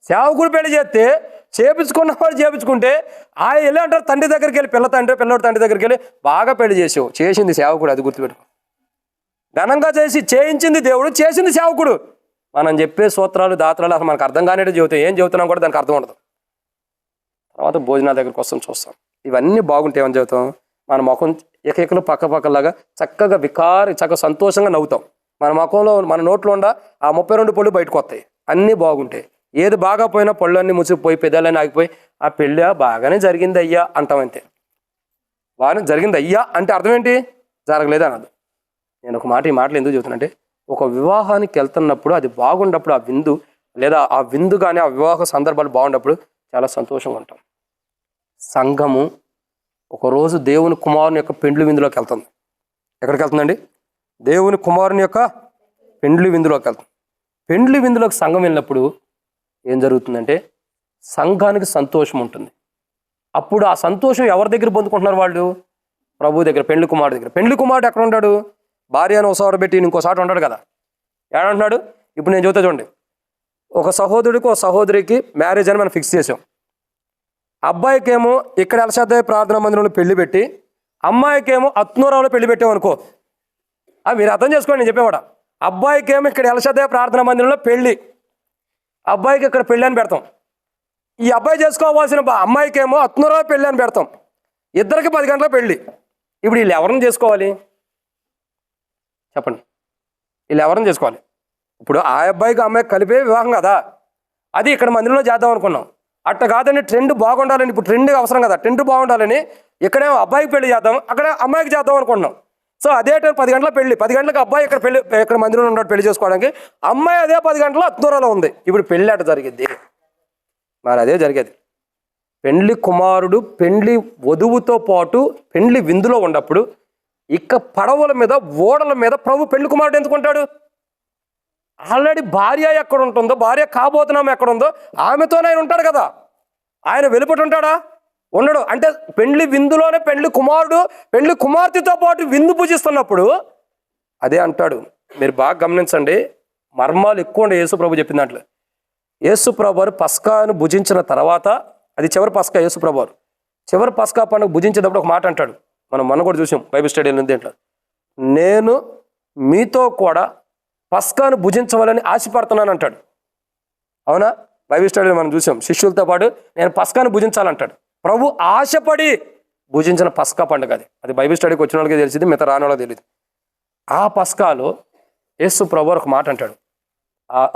సేవకుడు పెళ్లి చేస్తే చేపించుకున్న వాడు చేపించుకుంటే ఆయన వెళ్ళి అంటారు తండ్రి దగ్గరికి వెళ్ళి, పిల్లవాడు తండ్రి దగ్గరికి వెళ్ళి బాగా పెళ్లి చేసావు. చేసింది సేవకుడు, అది గుర్తుపెట్టుకో. ఘనంగా చేయించింది దేవుడు, చేసింది సేవకుడు. మనం చెప్పే సూత్రాలు దాత్రాలు అసలు మనకు అర్థం కానిట్టు చెబుతాం, ఏం చెబుతున్నాం కూడా దానికి అర్థం ఉండదు. తర్వాత భోజనాల దగ్గరికి వస్తాం, చూస్తాం. ఇవన్నీ బాగుంటే ఏమని చెబుతాం? మన ముఖం ఏకైకలు పక్కలాగా చక్కగా చక్కగా సంతోషంగా నవ్వుతాం. మన ముఖంలో మన నోట్లో ఉండ ఆ 32 పళ్ళు బయటకు వస్తాయి. అన్నీ బాగుంటాయి. ఏది బాగా పోయినా పళ్ళు అన్నీ ముసిగిపోయి పెదాలన్నీ ఆగిపోయి ఆ పెళ్ళి బాగానే జరిగింది అయ్యా అంటాం. అంతే. బాగానే జరిగింది అయ్యా అంటే అర్థం ఏంటి? జరగలేదు అన్నది. నేను ఈ మాటలు ఎందుకు చెబుతానంటే, ఒక వివాహానికి వెళ్తున్నప్పుడు అది బాగున్నప్పుడు ఆ విందు లేదా ఆ విందు కానీ ఆ వివాహ సందర్భాలు బాగున్నప్పుడు చాలా సంతోషంగా ఉంటాం. సంఘము ఒకరోజు దేవుని కుమారుని యొక్క పెండ్లి విందులోకి వెళ్తుంది. ఎక్కడికి వెళ్తుందండి? దేవుని కుమారుని యొక్క పెండ్లి విందులోకి వెళ్తుంది. పెండ్లి విందులోకి సంఘం వెళ్ళినప్పుడు ఏం జరుగుతుందంటే, సంఘానికి సంతోషం ఉంటుంది. అప్పుడు ఆ సంతోషం ఎవరి దగ్గర పొందుకుంటున్నారు వాళ్ళు? ప్రభు దగ్గర, పెండ్లి కుమారుడు దగ్గర. పెండ్లి కుమారుడు ఎక్కడ ఉంటాడు? భార్యను ఒకసారి పెట్టి ఇంకోసారి ఉంటాడు కదా. ఏడంటున్నాడు? ఇప్పుడు నేను చెబుతా చూడండి. ఒక సహోదరుడికి ఒక సహోదరికి మ్యారేజ్ అని మనం ఫిక్స్ చేసాం. అబ్బాయికేమో ఇక్కడ ఎల్షాదాయి ప్రార్థనా మందిరంలో పెళ్లి పెట్టి, అమ్మాయికేమో అత్నూరాలో పెళ్లి పెట్టామనుకో. మీరు అర్థం చేసుకోండి నేను చెప్పేవాడ. అబ్బాయికేమో ఇక్కడ ఎల్షాదాయి ప్రార్థనా మందిరంలో పెళ్లి, అబ్బాయికి ఇక్కడ పెళ్ళి అని పెడతాం. ఈ అబ్బాయి చేసుకోవాల్సిన అమ్మాయికేమో అత్నూరాలో పెళ్ళి అని పెడతాం. ఇద్దరికి 10 గంటల పెళ్ళి. ఇప్పుడు వీళ్ళు ఎవరిని చేసుకోవాలి చెప్పండి? వీళ్ళు ఎవరిని చేసుకోవాలి? ఇప్పుడు ఆ అబ్బాయికి అమ్మాయికి కలిపే వివాహం కదా. అది ఇక్కడ మందిరంలో చేద్దాం అనుకున్నాం. అట్ట కాదని ట్రెండ్ బాగుండాలని, ఇప్పుడు ట్రెండ్ అవసరం కదా, ట్రెండ్ బాగుండాలని ఇక్కడేమో అబ్బాయికి పెళ్లి చేద్దాం, అక్కడ అమ్మాయికి చేద్దాం అనుకుంటున్నాం. సో అదే టైం 10 గంటల పెళ్లి, 10 గంటలకు అబ్బాయి ఇక్కడ మందిరంలో ఉన్నాడు పెళ్లి చేసుకోవడానికి, అమ్మాయి అదే 10 గంటల అత్నూరాలో ఉంది. ఇప్పుడు పెళ్ళి అట జరిగింది. మరి అదే జరిగేది. పెండ్లి కుమారుడు పెండ్లి వధువుతో పాటు పెండ్లి విందులో ఉన్నప్పుడు ఇక పడవల మీద, ఓడల మీద ప్రభు పెండ్లి కుమారుడు ఎందుకుంటాడు? ఆల్రెడీ భార్య ఎక్కడ ఉంటుందో, భార్య కాబోతున్నాం ఎక్కడ ఉందో ఆమెతోనే ఆయన ఉంటాడు కదా. ఆయన వెలుపటి ఉంటాడా? ఉండడు. అంటే పెండ్లి విందులోనే పెండ్లి కుమారుడు పెండ్లి కుమార్తెతో పాటు విందు పూజిస్తున్నప్పుడు అదే అంటాడు. మీరు బాగా గమనించండి, మర్మాలు ఎక్కువ ఉండే యేసు ప్రభు చెప్పిన దాంట్లో. యేసు ప్రభు పస్కాను భుజించిన తర్వాత, అది చివరి పస్కా, యేసు ప్రభు చివరి పస్కా పండుగ భుజించేటప్పుడు ఒక మాట అంటాడు. మనం మొన్న కూడా చూసాం బైబిల్ స్టడీలో. దేంట్లో? నేను మీతో కూడా పస్కాను భుజించవాలని ఆశపడుతున్నాను అంటాడు. అవునా? బైబిల్ స్టడీలో మనం చూసాం. శిష్యులతో పాటు నేను పస్కాను భుజించాలంటాడు. ప్రభు ఆశపడి భుజించిన పస్కా పండుగ అది. అది బైబిల్ స్టడీకి వచ్చిన వాళ్ళకి తెలిసింది, మిగతా రాని వాళ్ళకి తెలియదు. ఆ పస్కాలో యేసు ప్రభు ఒక మాట అంటాడు.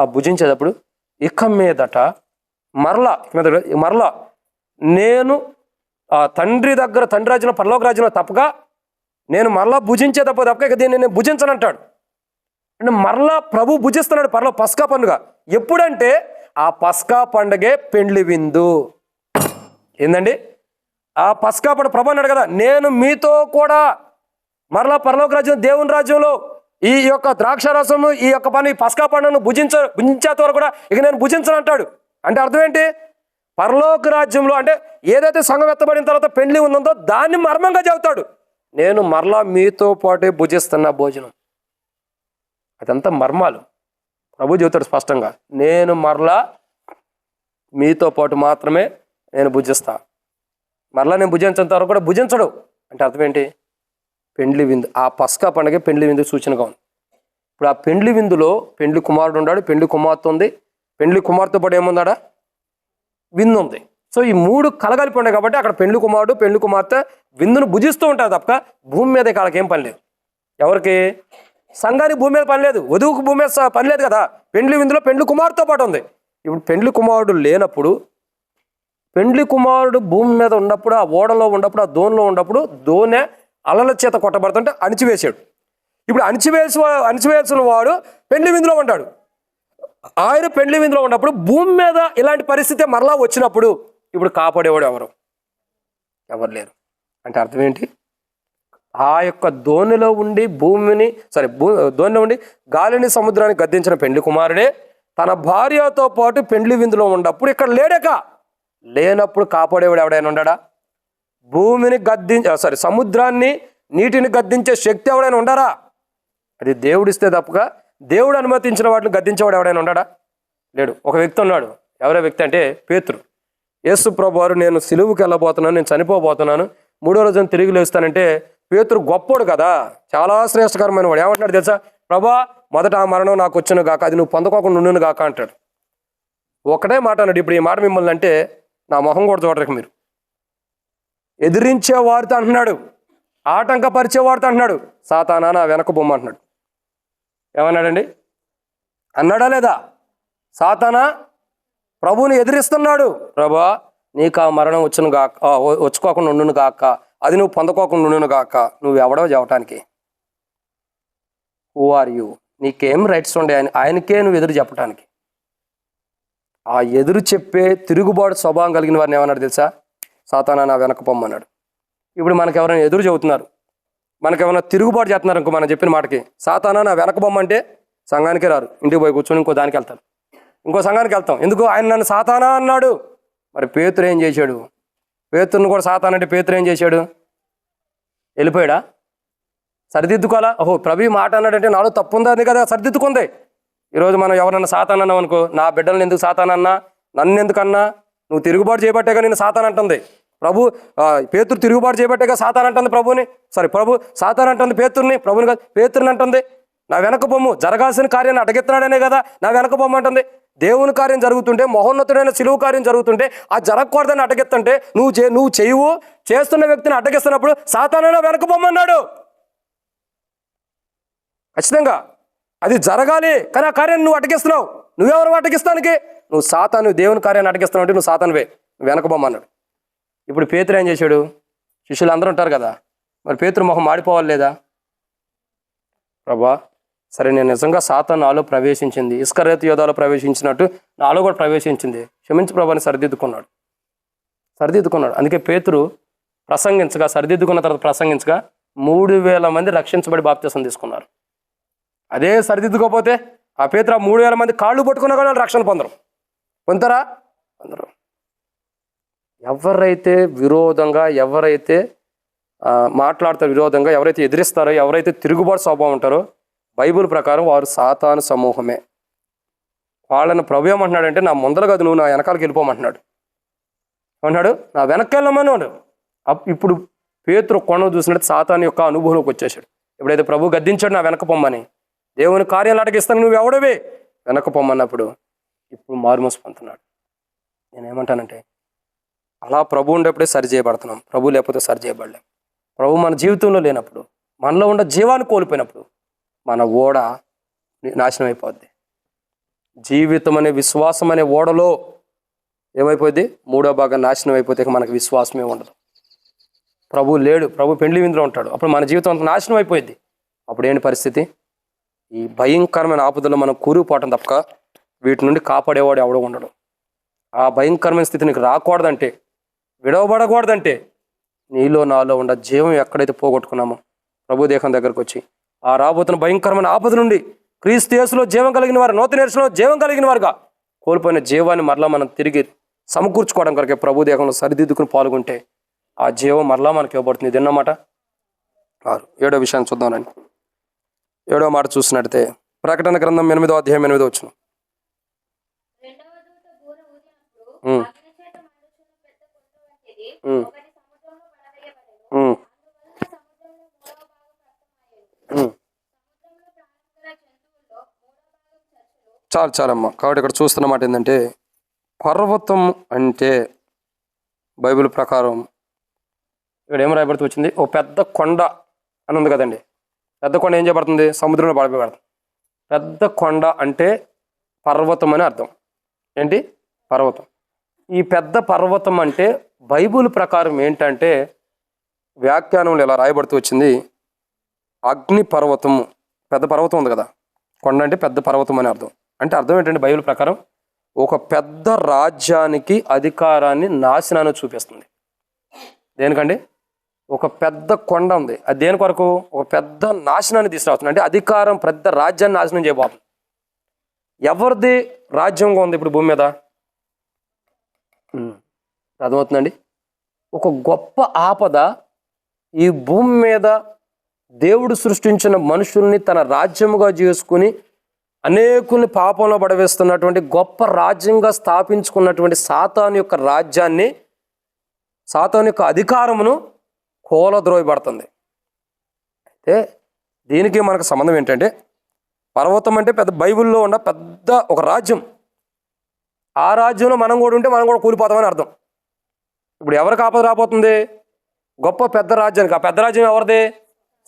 ఆ భుజించేటప్పుడు, ఇక మీదట మరలా నేను తండ్రి దగ్గర, తండ్రి రాజ్యంలో, పరలోక రాజ్యంలో తప్పగా నేను మరలా తప్పక ఇక దీన్ని నేను భుజించనంటాడు. అంటే మరలా ప్రభు భుజిస్తున్నాడు పస్కా పండుగ. ఎప్పుడంటే ఆ పస్కా పండుగే పెండ్లి విందు. ఏందండి? ఆ పస్కా పండుగ ప్రభు అన్నాడు కదా, నేను మీతో కూడా మరలా పరలోక రాజ్యం, దేవుని రాజ్యంలో ఈ యొక్క ద్రాక్షారసము, ఈ యొక్క పని, పస్కా పండుగను భుజించేంత వరకు కూడా ఇక నేను భుజించను అంటాడు. అంటే అర్థం ఏంటి? పరలోక రాజ్యంలో అంటే ఏదైతే సంఘం ఎత్తబడిన తర్వాత పెండ్లి ఉందో దాన్ని మర్మంగా చెబుతాడు. నేను మరలా మీతో పాటే భుజిస్తున్న భోజనం. అదంతా మర్మాలు. ప్రభు చెబుతాడు స్పష్టంగా, నేను మరలా మీతో పాటు మాత్రమే నేను భుజిస్తా. మరలా నేను భుజించేంత వరకు కూడా భుజించడు. అంటే అర్థం ఏంటి? పెండ్లి విందు. ఆ పస్కా పండుగ పెండ్లి విందు సూచనగా ఉంది. ఇప్పుడు ఆ పెండ్లి విందులో పెండ్లి కుమారుడు ఉన్నాడు, పెండ్లి కుమార్తె ఉంది, పెండ్లి కుమార్తె పాటు ఏముందాడా? విందు ఉంది. సో ఈ 3 కలగలిపి ఉన్నాయి కాబట్టి అక్కడ పెండ్లి కుమారుడు, పెండ్లి కుమార్తె విందును భుజిస్తూ ఉంటారు తప్ప భూమి మీద వాళ్ళకి ఏం పని లేదు. ఎవరికి? సంఘానికి భూమి మీద పని లేదు, వధువుకు భూమి మీద పని లేదు కదా. పెండ్లి విందులో పెండ్లి కుమారుతో పాటు ఉంది. ఇప్పుడు పెండ్లి కుమారుడు లేనప్పుడు, పెండ్లి కుమారుడు భూమి మీద ఉన్నప్పుడు, ఆ ఓడలో ఉన్నప్పుడు, ఆ దోణిలో ఉన్నప్పుడు దోణె అలల చేత కొట్టబడుతుంటే అణిచివేశాడు. ఇప్పుడు అణిచివేసిన వాడు పెండ్లి విందులో ఉంటాడు. ఆయన పెండ్లి విందులో ఉన్నప్పుడు భూమి మీద ఇలాంటి పరిస్థితి మరలా వచ్చినప్పుడు ఇప్పుడు కాపాడేవాడు ఎవరు లేరు. అంటే అర్థం ఏంటి? ఆ యొక్క దోణిలో ఉండి దోణిలో ఉండి గాలిని, సముద్రాన్ని గద్దించిన పెండ్లి కుమారుడే తన భార్యతో పాటు పెండ్లి విందులో ఉన్నప్పుడు ఇక్కడ లేనప్పుడు కాపాడేవాడు ఎవడైనా ఉన్నాడా? భూమిని సముద్రాన్ని, నీటిని గద్దించే శక్తి ఎవడైనా ఉండారా? అది దేవుడిస్తే తప్పగా దేవుడు అనుమతించిన వాటిని గద్దించేవాడు ఎవడైనా ఉన్నాడా? లేడు. ఒక వ్యక్తి ఉన్నాడు. ఎవరో వ్యక్తి అంటే పేతురు. యేసు ప్రభువారు నేను సిలువుకి వెళ్ళబోతున్నాను, నేను చనిపోబోతున్నాను, 3వ రోజున తిరిగి లేస్తానంటే పేతురు గొప్పోడు కదా, చాలా శ్రేష్టకరమైన వాడు. ఏమంటున్నాడు తెలుసా? ప్రభా, మొదట ఆ మరణం నాకు వచ్చును గాక, అది నువ్వు పొందకోకుండా నుండును గాక అంటాడు. ఒకటే మాట అన్నాడు. ఇప్పుడు ఈ మాట మిమ్మల్ని అంటే నా మొహం కూడా చూడరు మీరు. ఎదిరించే వారితో అంటున్నాడు, ఆటంకపరిచే వారితో అంటున్నాడు, సాతానా నా వెనక బొమ్మ అంటున్నాడు. ఏమన్నాడండి? అన్నాడా లేదా? సాతానా ప్రభువుని ఎదిరిస్తున్నాడు. ప్రభా, నీకు ఆ మరణం వచ్చుకోకుండా ఉండును గాక, అది నువ్వు పొందకోకుండా ఉండును గాక. నువ్వు ఎవడో చెప్పటానికి? Who are you? నీకేం రైట్స్ ఉండే ఆయనకే నువ్వు ఎదురు చెప్పటానికి? ఆ ఎదురు చెప్పే తిరుగుబాటు స్వభావం కలిగిన వారిని ఏమన్నాడు తెలుసా? సాతానా నా వెనక పొమ్మన్నాడు. ఇప్పుడు మనకు ఎవరైనా ఎదురు చెబుతున్నారు, మనకేమైనా తిరుగుబాటు చేస్తున్నారు ఇంకో మనం చెప్పిన మాటకి, సాతానా నా వెనక బొమ్మ అంటే సంఘానికే రారు, ఇంటికి పోయి కూర్చొని ఇంకో దానికి వెళ్తారు, ఇంకో సంఘానికి వెళ్తాం. ఎందుకు? ఆయన నన్ను సాతానా అన్నాడు, మరి పేతురు ఏం చేశాడు? పేతురుని కూడా సాతాను అంటే పేతురు ఏం చేశాడు? వెళ్ళిపోయాడా? సరిదిద్దుకోవాలా? ఓహో, ప్రభు మాట అన్నాడంటే నాలో తప్పు ఉందా అని కదా సరిదిద్దుకుంది. ఈరోజు మనం ఎవరన్నా సాతాను అన్నాం అనుకో, నా బిడ్డలను ఎందుకు సాతాను అన్నా, నన్ను ఎందుకన్నా, నువ్వు తిరుగుబాటు చేయబట్టేగా నేను సాతాను అంటుంది. పేతురు తిరుగుబాటు చేయబట్టేగా సాతాను అంటుంది ప్రభుని. ప్రభు సాతాను అంటుంది పేతుర్ని, ప్రభుని కాదు పేతుర్ని అంటుంది. నా వెనక బొమ్ము జరగాల్సిన కార్యాన్ని అడగెత్తున్నాడనే కదా నా వెనక బొమ్మ అంటుంది. దేవుని కార్యం జరుగుతుంటే, మహోన్నతుడైన సిలువు కార్యం జరుగుతుంటే ఆ జరగకూడదని అడ్డగెత్తంటే నువ్వు చేయవు, చేస్తున్న వ్యక్తిని అడ్డగిస్తున్నప్పుడు సాతానైనా వెనక బొమ్మ అన్నాడు. ఖచ్చితంగా అది జరగాలి, కానీ ఆ కార్యాన్ని నువ్వు అడ్డగిస్తున్నావు. నువ్వెవరు అడ్డగిస్తానికి? నువ్వు సాతాను, దేవుని కార్యాన్ని అడ్డగిస్తున్నావు అంటే నువ్వు సాతానువే, నువ్వు వెనక బొమ్మ అన్నాడు. ఇప్పుడు పేతురు ఏం చేశాడు? శిష్యులు అందరూ ఉంటారు కదా, మరి పేతురు మొహం మాడిపోవాలి లేదా? ప్రభా, సరే నేను నిజంగా సాతాను నాలో ప్రవేశించింది, ఇస్కరియోతు యోధాలో ప్రవేశించినట్టు నాలో కూడా ప్రవేశించింది, క్షమించు ప్రభాని సరిదిద్దుకున్నాడు. అందుకే పేతురు సరిదిద్దుకున్న తర్వాత ప్రసంగించగా 3,000 మంది రక్షించబడి బాప్తిసం తీసుకున్నారు. అదే సరిదిద్దుకోకపోతే ఆ పేతురు 3,000 మంది కాళ్ళు పట్టుకున్నా కూడా రక్షణ పొందుతారా? అందరూ. ఎవరైతే విరోధంగా, ఎవరైతే మాట్లాడతారో విరోధంగా, ఎవరైతే ఎదిరిస్తారో, ఎవరైతే తిరుగుబాటు స్వభావం ఉంటారో, బైబిల్ ప్రకారం వారు సాతాను సమూహమే. వాళ్ళని ప్రభు ఏమంటున్నాడంటే, నా ముందర కాదు, నువ్వు నా వెనకాలకి వెళ్ళిపోమంటున్నాడు. అంటున్నాడు, నా వెనక్కి వెళ్ళమన్నాడు. ఇప్పుడు పేతురు కొండ చూసినట్టు సాతాను యొక్క అనుభవంలోకి వచ్చేసాడు. ఎప్పుడైతే ప్రభు గద్దించాడు నా వెనక పొమ్మని, దేవుని కార్యాలు అటగిస్తాను, నువ్వు ఎవడవే వెనక పొమ్మన్నప్పుడు ఇప్పుడు మారుమోసు పొందుతున్నాడు. నేనేమంటానంటే, అలా ప్రభు ఉండేప్పుడే సరి చేయబడుతున్నాం, ప్రభు లేకపోతే సరి చేయబడలేం. ప్రభు మన జీవితంలో లేనప్పుడు, మనలో ఉన్న జీవాన్ని కోల్పోయినప్పుడు మన ఓడ నాశనం అయిపోద్ది. జీవితం అనే విశ్వాసం అనే ఓడలో ఏమైపోద్ది? 3వ భాగం నాశనం అయిపోతే మనకు విశ్వాసమే ఉండదు. ప్రభు లేడు, ప్రభు పెండ్లి విందులో ఉంటాడు, అప్పుడు మన జీవితం అంత నాశనం అయిపోయింది. అప్పుడు ఏంటి పరిస్థితి? ఈ భయంకరమైన ఆపదలో మనం కూరుకుపోవటం తప్ప వీటి నుండి కాపాడేవాడు ఎవడో ఉండడు. ఆ భయంకరమైన స్థితి నీకు రాకూడదంటే, విడవబడకూడదంటే, నీలో నాలో ఉన్న జీవం ఎక్కడైతే పోగొట్టుకున్నామో ప్రభు దేహం దగ్గరకు వచ్చి ఆ రాబోతున్న భయంకరమైన ఆపద నుండి క్రీస్తు యేసులో జీవం కలిగిన వారు, నూతన యేసులో జీవం కలిగిన వారుగా కోల్పోయిన జీవాన్ని మరలా మనం తిరిగి సమకూర్చుకోవడం కొరకే ప్రభు దేహంలో సరిదిద్దుకుని పాల్గొంటే ఆ జీవం మరలా మనకి ఇవ్వబడుతుంది. ఇది అన్నమాట. 7వ విషయాన్ని చూద్దామని. 7వ మాట చూసినట్టయితే ప్రకటన గ్రంథం 8వ అధ్యాయం 8వ వచనం. చాలమ్మా. కాబట్టి ఇక్కడ చూస్తున్న మాట ఏంటంటే, పర్వతం అంటే బైబిల్ ప్రకారం ఇక్కడ ఏం రాయబడుతూ వచ్చింది? ఓ పెద్ద కొండ అని ఉంది కదండి. పెద్ద కొండ ఏం చేయబడుతుంది? సముద్రంలో పడిపోబడుతుంది. పెద్ద కొండ అంటే పర్వతం అని అర్థం. ఏంటి? పర్వతం. ఈ పెద్ద పర్వతం అంటే బైబిల్ ప్రకారం ఏంటంటే, వ్యాఖ్యానంలో ఇలా రాయబడుతూ వచ్చింది, అగ్ని పర్వతము. పెద్ద పర్వతం ఉంది కదా, కొండ అంటే పెద్ద పర్వతం అని అర్థం. అంటే అర్థం ఏంటంటే బైబిల్ ప్రకారం ఒక పెద్ద రాజ్యానికి అధికారాన్ని, నాశనాన్ని చూపిస్తుంది. దేనికండి? ఒక పెద్ద కొండ ఉంది, అది దేని కొరకు? ఒక పెద్ద నాశనాన్ని తీసుకురాస్తుంది. అంటే అధికారం, పెద్ద రాజ్యాన్ని నాశనం చేయబోతుంది. ఎవరిది రాజ్యంగా ఉంది ఇప్పుడు భూమి మీద? అర్థమవుతుందండి? ఒక గొప్ప ఆపద ఈ భూమి మీద దేవుడు సృష్టించిన మనుషుల్ని తన రాజ్యముగా చేసుకుని అనేకుల్ని పాపంలో పడవేస్తున్నటువంటి గొప్ప రాజ్యంగా స్థాపించుకున్నటువంటి సాతాను యొక్క రాజ్యాన్ని, సాతాను యొక్క అధికారమును కూలద్రోయబడుతుంది. అయితే దీనికి మనకు సంబంధం ఏంటంటే, పర్వతం అంటే పెద్ద బైబిల్లో ఉన్న పెద్ద ఒక రాజ్యం. ఆ రాజ్యంలో మనం కూడా ఉంటే మనం కూడా కూలిపోతామని అర్థం. ఇప్పుడు ఎవరికి ఆపద రాబోతుంది? గొప్ప పెద్ద రాజ్యానికి. ఆ పెద్ద రాజ్యం ఎవరిది?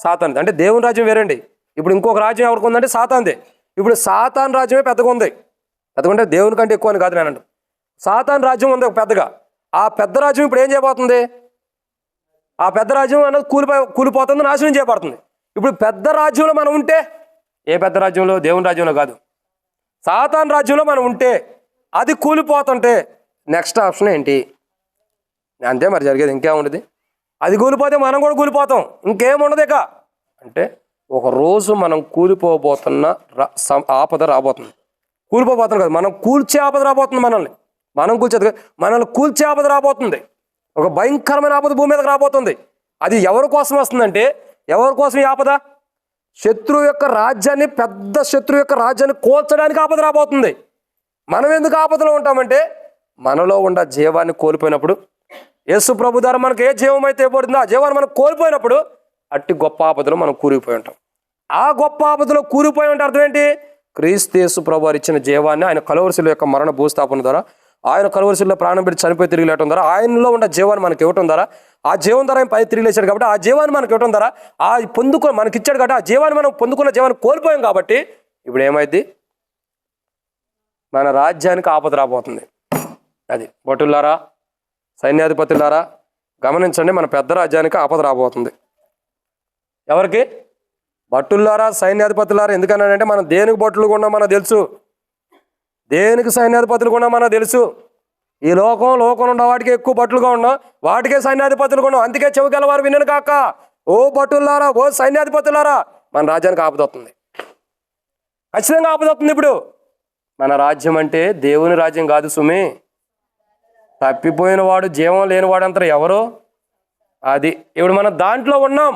సాతానుది. అంటే దేవుని రాజ్యం వేరండి. ఇప్పుడు ఇంకొక రాజ్యం ఎవరికి ఉందంటే సాతానుదే. ఇప్పుడు సాతాను రాజ్యమే పెద్దగా ఉంది. పెద్దగా దేవుని కంటే ఎక్కువ అని కాదు నేను. సాతాను రాజ్యం ఉంది ఒక పెద్దగా. ఆ పెద్ద రాజ్యం ఇప్పుడు ఏం చేయబోతుంది? ఆ పెద్ద రాజ్యం అనేది కూలిపోతుంది, నాశనం చేయబడుతుంది. ఇప్పుడు పెద్ద రాజ్యంలో మనం ఉంటే, ఏ పెద్ద రాజ్యంలో? దేవుని రాజ్యంలో కాదు, సాతాను రాజ్యంలో మనం ఉంటే, అది కూలిపోతుంటే నెక్స్ట్ ఆప్షన్ ఏంటి? అంతే మరి జరిగేది. ఇంకేముండదు. అది కూలిపోతే మనం కూడా కూలిపోతాం, ఇంకేముండదు ఇక. అంటే ఒకరోజు మనం కూలిపోబోతున్న ఆపద రాబోతుంది. కూలిపోబోతున్నాం కదా, మనం కూల్చే ఆపద రాబోతుంది మనల్ని. మనం కూల్చేది, మనల్ని కూల్చే ఆపద రాబోతుంది. ఒక భయంకరమైన ఆపద భూమి మీదకి రాబోతుంది. అది ఎవరి కోసం వస్తుందంటే, ఎవరి కోసం ఈ ఆపద? శత్రువు యొక్క రాజ్యాన్ని, పెద్ద శత్రువు యొక్క రాజ్యాన్ని కోల్చడానికి ఆపద రాబోతుంది. మనం ఎందుకు ఆపదలో ఉంటామంటే, మనలో ఉన్న జీవాన్ని కోల్పోయినప్పుడు, యేసు ప్రభు ద్వారా మనకు ఏ జీవం అయితే ఇవ్వబడుతుందో ఆ జీవాన్ని మనం కోల్పోయినప్పుడు అట్టి గొప్ప ఆపదలో మనం కూలిపోయి ఉంటాం. ఆ గొప్ప ఆపదలో కూలిపోయి ఉంటే అర్థం ఏంటి? క్రీస్తు యేసు ప్రభు వారు ఇచ్చిన జీవాన్ని ఆయన కలువరి శిలువ యొక్క మరణ భూస్థాపన ద్వారా, ఆయన కలువరి శిలువలో ప్రాణం పెట్టి చనిపోయి తిరిగి లేవడం ద్వారా, ఆయనలో ఉన్న జీవాన్ని మనకి ఇవ్వటం ద్వారా, ఆ జీవం ద్వారా ఆయన పై తిరిగి లేచాడు కాబట్టి ఆ జీవాన్ని మనకి ఇవ్వటం ద్వారా, ఆ మనకి ఇచ్చాడు కాబట్టి ఆ జీవాన్ని మనం పొందుకున్న జీవాన్ని కోల్పోయాం కాబట్టి ఇప్పుడు ఏమైంది? మన రాజ్యానికి ఆపద రాబోతుంది. అది భటులారా, సైన్యాధిపతులారా గమనించండి, మన పెద్ద రాజ్యానికి ఆపద రాబోతుంది. ఎవరికి? భటులారా, సైన్యాధిపతులారా. ఎందుకన్నానంటే మనం దేనికి భటులు కొన్నా మనకు తెలుసు, దేనికి సైన్యాధిపతులు కొన్నా మనకు తెలుసు. ఈ లోకంలో ఉన్న వాటికి ఎక్కువ భటులుగా ఉన్నాం, వాటికే సైన్యాధిపతులు కొన్నాం. అందుకే చెవిగలవారు వినను కాక, ఓ భటులారా, ఓ సైన్యాధిపతులారా, మన రాజ్యానికి ఆపద వస్తుంది. ఖచ్చితంగా ఆపద వస్తుంది. ఇప్పుడు మన రాజ్యం అంటే దేవుని రాజ్యం కాదు సుమి. తప్పిపోయిన వాడు, జీవం లేనివాడు అంటారు ఎవరు? అది ఇప్పుడు మనం దాంట్లో ఉన్నాం.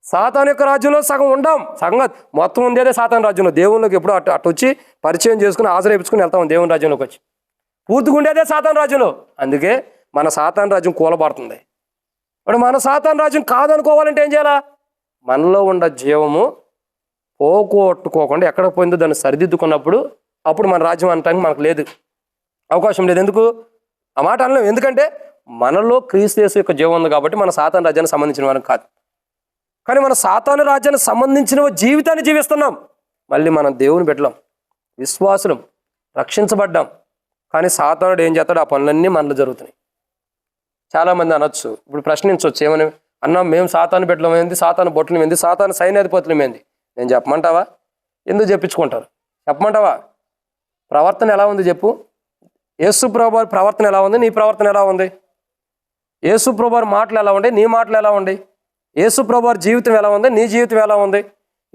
సాతాను యొక్క రాజ్యంలో సగం ఉండాం, సగంగా మొత్తం ఉండేదే సాతాను రాజ్యంలో. దేవుళ్ళకి ఎప్పుడు అటు వచ్చి పరిచయం చేసుకుని ఆశ్రయించుకుని వెళ్తాం దేవుని రాజ్యంలోకి వచ్చి. పూర్తిగా ఉండేదే సాతాను రాజ్యంలో. అందుకే మన సాతాను రాజ్యం కూలబడుతుంది. ఇప్పుడు మన సాతాను రాజ్యం కాదనుకోవాలంటే ఏం చేయాలా? మనలో ఉన్న జీవము పోగొట్టుకోకుండా ఎక్కడ పోయిందో దాన్ని సరిదిద్దుకున్నప్పుడు అప్పుడు మన రాజ్యం అనటానికి మనకు లేదు, అవకాశం లేదు. ఎందుకు ఆ మాట అనలేం? ఎందుకంటే మనలో క్రీస్తు యేసు యొక్క జీవం ఉంది కాబట్టి మన సాతాను రాజ్యానికి సంబంధించిన వారికి కాదు. కానీ మన సాతాను రాజ్యానికి సంబంధించిన జీవితాన్ని జీవిస్తున్నాం. మళ్ళీ మనం దేవుని బిడ్డలం, విశ్వాసులం, రక్షించబడ్డాం. కానీ సాతానుడు ఏం చేస్తాడు? ఆ పనులన్నీ మనలో జరుగుతున్నాయి. చాలామంది అనొచ్చు, ఇప్పుడు ప్రశ్నించవచ్చు, ఏమని అన్నా మేము సాతాను బిడ్డలం ఏంది, సాతాను బొట్టలం ఏంది, సాతాను సైన్యాధిపతులం ఏంది? నేను చెప్పమంటావా? ఎందుకు చెప్పించుకుంటారు? చెప్పమంటావా? ప్రవర్తన ఎలా ఉంది చెప్పు. యేసు ప్రభువారి ప్రవర్తన ఎలా ఉంది, నీ ప్రవర్తన ఎలా ఉంది? యేసు ప్రభువారి మాటలు ఎలా ఉండే, నీ మాటలు ఎలా ఉండే? యేసు ప్రభువారి జీవితం ఎలా ఉంది, నీ జీవితం ఎలా ఉంది?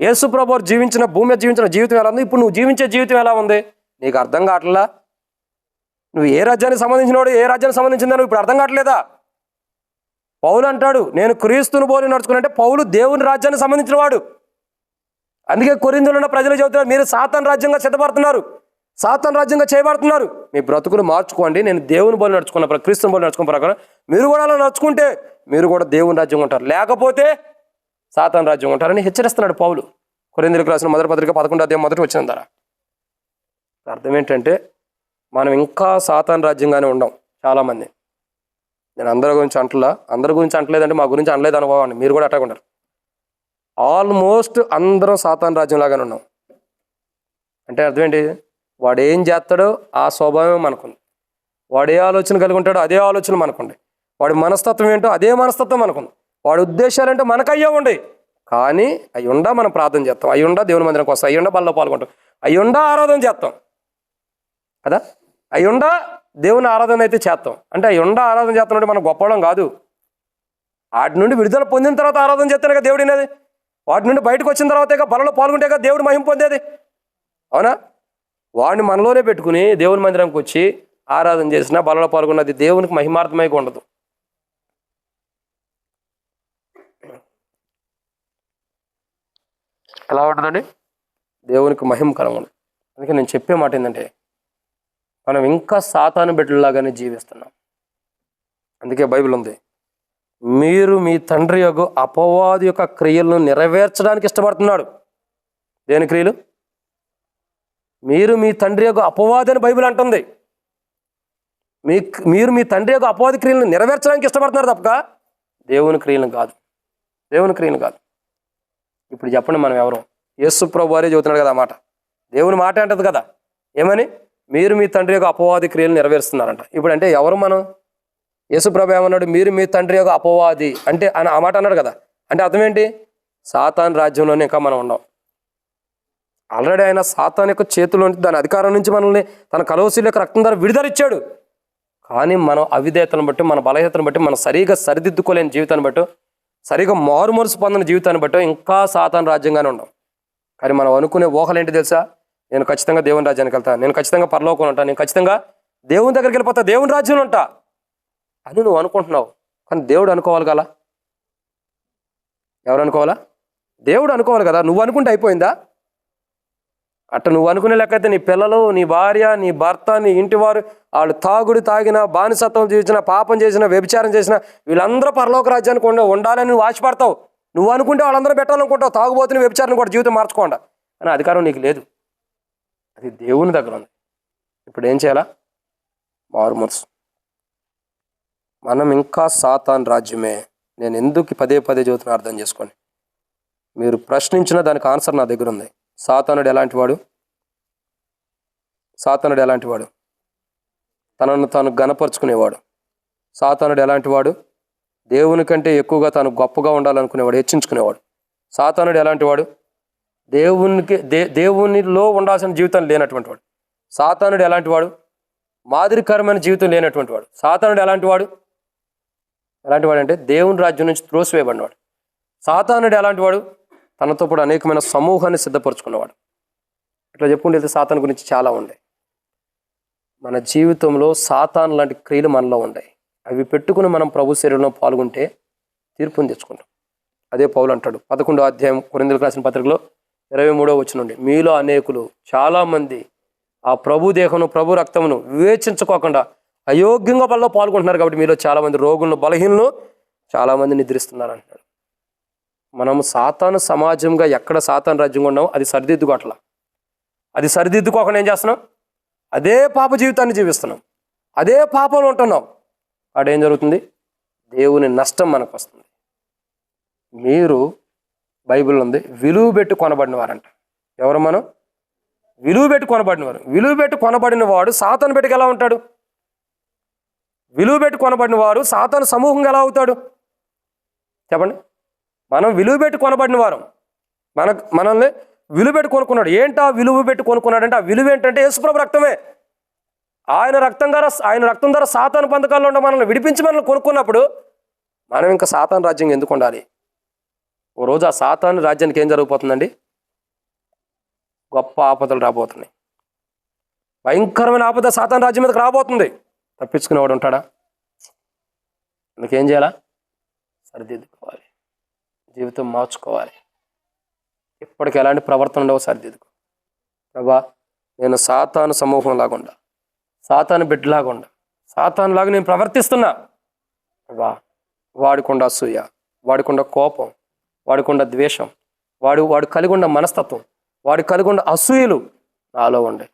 యేసు ప్రభువారు జీవించిన, భూమి మీద జీవించిన జీవితం ఎలా ఉంది, ఇప్పుడు నువ్వు జీవించే జీవితం ఎలా ఉంది? నీకు అర్థం కావట్లా? నువ్వు ఏ రాజ్యానికి సంబంధించినవాడు, ఏ రాజ్యానికి సంబంధించిందా నువ్వు ఇప్పుడు అర్థం కావట్లేదా? పౌలు అంటాడు, నేను క్రీస్తును పోలి నడుచుకున్నంటే పౌలు దేవుని రాజ్యానికి సంబంధించిన వాడు. అందుకే కొరింథీయులో ఉన్న ప్రజలు చెబుతున్నారు, మీరు సాతాను రాజ్యంగా సిద్ధపడుతున్నారు, సాతాను రాజ్యంగా చేయబడుతున్నారు. మీ బ్రతుకులు మార్చుకోండి. నేను దేవుని పోలి నడుచుకున్న, క్రీస్తుని పోలి నడుచుకున్న ప్రకారం మీరు కూడా అలా నడుచుకుంటే మీరు కూడా దేవుని రాజ్యం ఉంటారు, లేకపోతే సాతాను రాజ్యం ఉంటారని హెచ్చరిస్తున్నాడు పౌలు. కొరింథీయులకు రాసిన మొదటి పత్రిక 11వ అధ్యాయం మొదటి వచనం ద్వారా. అర్థం ఏంటంటే మనం ఇంకా సాతాను రాజ్యంగానే ఉండం. చాలామంది, నేను అందరి గురించి అంటలేదంటే మా గురించి అనలేదు అనుకోవండి, మీరు కూడా అట్టగా ఉంటారు. ఆల్మోస్ట్ అందరం సాతాను రాజ్యం లాగానే ఉన్నాం. అంటే అర్థం ఏంటి? వాడు ఏం చేస్తాడో ఆ స్వభావం మనకుంది, వాడు ఏ ఆలోచన కలిగి ఉంటాడో అదే ఆలోచన మనకుంది, వాడి మనస్తత్వం ఏంటో అదే మనస్తత్వం మనకుంది, వాడి ఉద్దేశాలు ఏంటో మనకు అయ్యే ఉండే. కానీ అయ్యుండా మనం ప్రార్థన చేస్తాం, అయ్యుండా దేవుని మందిరంకి వస్తాం, అయ్యుండా బల్లో పాల్గొంటాం, అయ్యుండా ఆరాధన చేస్తాం కదా, అయ్యుండా దేవుని ఆరాధన అయితే చేస్తాం. అంటే అయ్యుండా ఆరాధన చేస్తామంటే మనం గొప్పవడం కాదు. వాటి నుండి విడుదల పొందిన తర్వాత ఆరాధన చేస్తేనే కదా దేవుడు అనేది. వాటి నుండి బయటకు వచ్చిన తర్వాత బలలో పాల్గొంటే కదా దేవుడు మహిమ పొందేది, అవునా? వాడిని మనలోనే పెట్టుకుని దేవుని మందిరంకి వచ్చి ఆరాధన చేసినా బలలో పాల్గొన్నది దేవునికి మహిమార్థమై ఉండదు. ఎలా ఉంటుందండి? దేవునికి మహిమకరంగా ఉండదు. అందుకే నేను చెప్పే మాట ఏంటంటే మనం ఇంకా సాతాను బిడ్డలాగానే జీవిస్తున్నాం. అందుకే బైబిల్ ఉంది, మీరు మీ తండ్రి యొక్క అపవాది యొక్క క్రియలను నెరవేర్చడానికి ఇష్టపడుతున్నాడు. దేని క్రియలు? మీరు మీ తండ్రి యొక్క అపవాది అని బైబిల్ అంటుంది. మీరు మీ తండ్రి యొక్క అపవాది క్రియలను నెరవేర్చడానికి ఇష్టపడుతున్నారు తప్పక దేవుని క్రియలను కాదు, దేవుని క్రియలు కాదు. ఇప్పుడు చెప్పండి, మనం ఎవరు? యేసు ప్రభు వారే చెబుతున్నాడు కదా మాట, దేవుని మాట అంటది కదా, ఏమని? మీరు మీ తండ్రి యొక్క అపవాది క్రియలు నెరవేరుస్తున్నారంట. ఇప్పుడు అంటే ఎవరు మనం? యేసు ప్రభు ఏమన్నాడు? మీరు మీ తండ్రి యొక్క అపవాది అంటే ఆ మాట అన్నాడు కదా. అంటే అర్థం ఏంటి? సాతాను రాజ్యంలోనే ఇంకా మనం ఉన్నాం. ఆల్రెడీ ఆయన సాతాను యొక్క చేతిలో దాని అధికారం నుంచి మనల్ని తన కలువరి యొక్క రక్తం ద్వారా విడుదలిచ్చాడు. కానీ మనం అవిధేయతను బట్టి, మన బలహీనతను బట్టి, మనం సరిగా సరిదిద్దుకోలేని జీవితాన్ని బట్టి, సరిగా మారుమరుసు పొందిన జీవితాన్ని బట్టి ఇంకా సాతాను రాజ్యంగానే ఉన్నాం. కానీ మనం అనుకునే ఊహలు ఏంటి తెలుసా? నేను ఖచ్చితంగా దేవుని రాజ్యానికి వెళ్తాను, నేను ఖచ్చితంగా పరలోకం ఉంటాను, నేను ఖచ్చితంగా దేవుని దగ్గరికి వెళ్ళిపోతా, దేవుని రాజ్యంలో ఉంటా అని నువ్వు అనుకుంటున్నావు. కానీ దేవుడు అనుకోవాలి కదా. ఎవరు అనుకోవాలా? దేవుడు అనుకోవాలి కదా. నువ్వు అనుకుంటే అయిపోయిందా? అట్ట నువ్వు అనుకునే లెక్కైతే నీ పిల్లలు, నీ భార్య, నీ భర్త, నీ ఇంటి వారు, వాళ్ళు తాగిన, బానిసత్వం చేసిన, పాపం చేసిన, వ్యభిచారం చేసిన వీళ్ళందరూ పరలోక రాజ్యానికి ఉండాలని నువ్వు ఆశపడతావు. నువ్వు అనుకుంటే వాళ్ళందరూ పెట్టాలనుకుంటావు. తాగుబోతుని, వ్యభిచారం కూడా జీవితం మార్చుకోండి అని అధికారం నీకు లేదు. అది దేవుని దగ్గర ఉంది. ఇప్పుడు ఏం చేయాలా? మారు మనసు. మనం ఇంకా సాతాను రాజ్యమే. నేను ఎందుకు పదే చెబుతున్నా అర్థం చేసుకోండి. మీరు ప్రశ్నించిన దానికి ఆన్సర్ నా దగ్గర ఉంది. సాతానుడు ఎలాంటి వాడు? సాతానుడు ఎలాంటి వాడు? తనను తాను గణపరుచుకునేవాడు. సాతానుడు ఎలాంటి వాడు? దేవుని కంటే ఎక్కువగా తాను గొప్పగా ఉండాలనుకునేవాడు, హెచ్చించుకునేవాడు. సాతానుడు ఎలాంటి వాడు? దేవునిలో ఉండాల్సిన జీవితం లేనటువంటి వాడు. సాతానుడు ఎలాంటి వాడు? మాదిరికరమైన జీవితం లేనటువంటి వాడు. సాతానుడు ఎలాంటి వాడు? అంటే దేవుని రాజ్యం నుంచి త్రోసివేయబడినవాడు. సాతానుడు ఎలాంటి వాడు? తనతో పాటు అనేకమైన సమూహాన్ని సిద్ధపరచుకున్నవాడు. ఇట్లా చెప్పుకుంటే సాతాను గురించి చాలా ఉన్నాయి. మన జీవితంలో సాతాను లాంటి క్రియలు మనలో ఉన్నాయి. అవి పెట్టుకుని మనం ప్రభు శరీరంలో పాల్గొంటే తీర్పుని తెచ్చుకుంటాం. అదే పౌలు అంటాడు 11వ అధ్యాయం కొరింథీయులకు రాసిన పత్రికలో 23వ వచనం నుండి, మీలో అనేకులు చాలామంది ఆ ప్రభు దేహమును, ప్రభు రక్తమును వివేచించుకోకుండా అయోగ్యంగా పనిలో పాల్గొంటున్నారు. కాబట్టి మీలో చాలామంది రోగులను, బలహీనలు, చాలామంది నిద్రిస్తున్నారు అంటున్నాడు. మనం సాతాను సమాజంగా ఎక్కడ సాతాను రాజ్యంగా ఉన్నామో అది సరిదిద్దుకోవట్లా. అది సరిదిద్దుకోకుండా ఏం చేస్తున్నాం? అదే పాప జీవితాన్ని జీవిస్తున్నాం, అదే పాపంలో ఉంటున్నాం. అదేం జరుగుతుంది? దేవుని నష్టం మనకు వస్తుంది. మీరు బైబిల్ ఉంది, విలువ పెట్టి కొనబడిన వారంట. ఎవరు మనం? విలువ పెట్టి కొనబడినవారు. విలువ పెట్టి కొనబడిన వాడు సాతాను పెట్టుకు ఎలా ఉంటాడు? విలువ పెట్టి కొనబడిన వారు సాతాను సమూహంగా ఎలా అవుతాడు? చెప్పండి. మనం విలువ పెట్టి కొనబడిన వారం. మనల్ని విలువ పెట్టి కొనుక్కున్నాడు. ఏంటా విలువ పెట్టి కొనుక్కున్నాడంటే, ఆ విలువ ఏంటంటే యేసుప్రభు రక్తమే. ఆయన రక్తం ద్వారా సాతాను బంధకాల్లో ఉండ మనల్ని విడిపించి మనల్ని కొనుక్కున్నప్పుడు మనం ఇంకా సాతాను రాజ్యం ఎందుకు ఉండాలి? ఓ రోజు ఆ సాతాను రాజ్యానికి ఏం జరగబోతుందండి? గొప్ప ఆపదలు రాబోతున్నాయి. భయంకరమైన ఆపద సాతాను రాజ్యం మీదకి రాబోతుంది. తప్పించుకునేవాడు ఉంటాడా? అందుకేం చేయాలా? సరిదిద్దుకోవాలి, జీవితం మార్చుకోవాలి. ఇప్పటికి ఎలాంటి ప్రవర్తన ఉండవో సరిదిద్దుకో. ప్రభా, నేను సాతాను సమూహం లాగుండా, సాతాను బిడ్డలాగుండా, సాతానులాగా నేను ప్రవర్తిస్తున్నా. ప్రభా, వాడికుండా అసూయ, వాడికుండా కోపం, వాడికుండా ద్వేషం, వాడు కలిగి ఉన్న మనస్తత్వం, వాడు కలిగి ఉన్న అసూయలు నాలో ఉండే.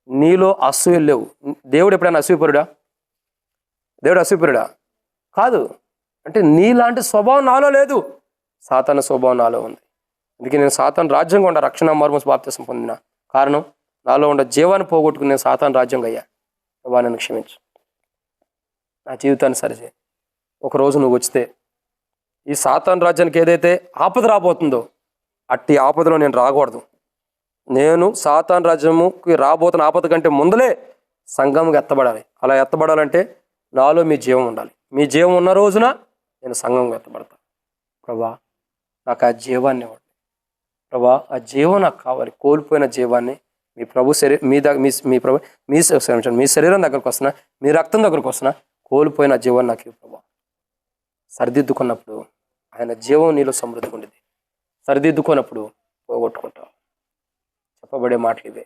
నీలో అసూయలు లేవు. దేవుడు ఎప్పుడైనా అసూయపరుడా? దేవుడు అసూయపరుడా? కాదు. అంటే నీలాంటి స్వభావం నాలో లేదు, సాతాను స్వభావం నాలో ఉంది. అందుకే నేను సాతాను రాజ్యంగా ఉండ రక్షణ మార్మోస్ బాప్తిసం పొందిన కారణం నాలో ఉండ జీవాన్ని పోగొట్టుకుని నేను సాతాను రాజ్యంగా అయ్యా. ప్రభా, నన్ను క్షమించు, నా జీవితాన్ని సరిచేయి. ఒకరోజు నువ్వు వచ్చితే ఈ సాతాను రాజ్యానికి ఏదైతే ఆపద రాబోతుందో అట్టి ఆపదలో నేను రాకూడదు. నేను సాతాను రాజ్యముకి రాబోతున్న ఆపద కంటే ముందులే సంఘంగా ఎత్తబడాలి. అలా ఎత్తబడాలంటే నాలో మీ జీవం ఉండాలి. మీ జీవం ఉన్న రోజున నేను సంఘంగా ఎత్తబడతాను. ప్రభా, నాకు ఆ జీవాన్ని ఇవ్వండి. ప్రభా, ఆ జీవం నాకు కావాలి. కోల్పోయిన జీవాన్ని మీ ప్రభు మీ శరీరం దగ్గరకు వస్తున్నా, మీ రక్తం దగ్గరకు వస్తున్నా, కోల్పోయిన జీవాన్ని నాకు ఇవ్వు ప్రభా. సరిదిద్దుకున్నప్పుడు ఆయన జీవం నీలో సమృద్ధిగా ఉండేది. సరిదిద్దుకున్నప్పుడు పోగొట్టుకుంటావు. చెప్పబడే మాటలు ఇవే.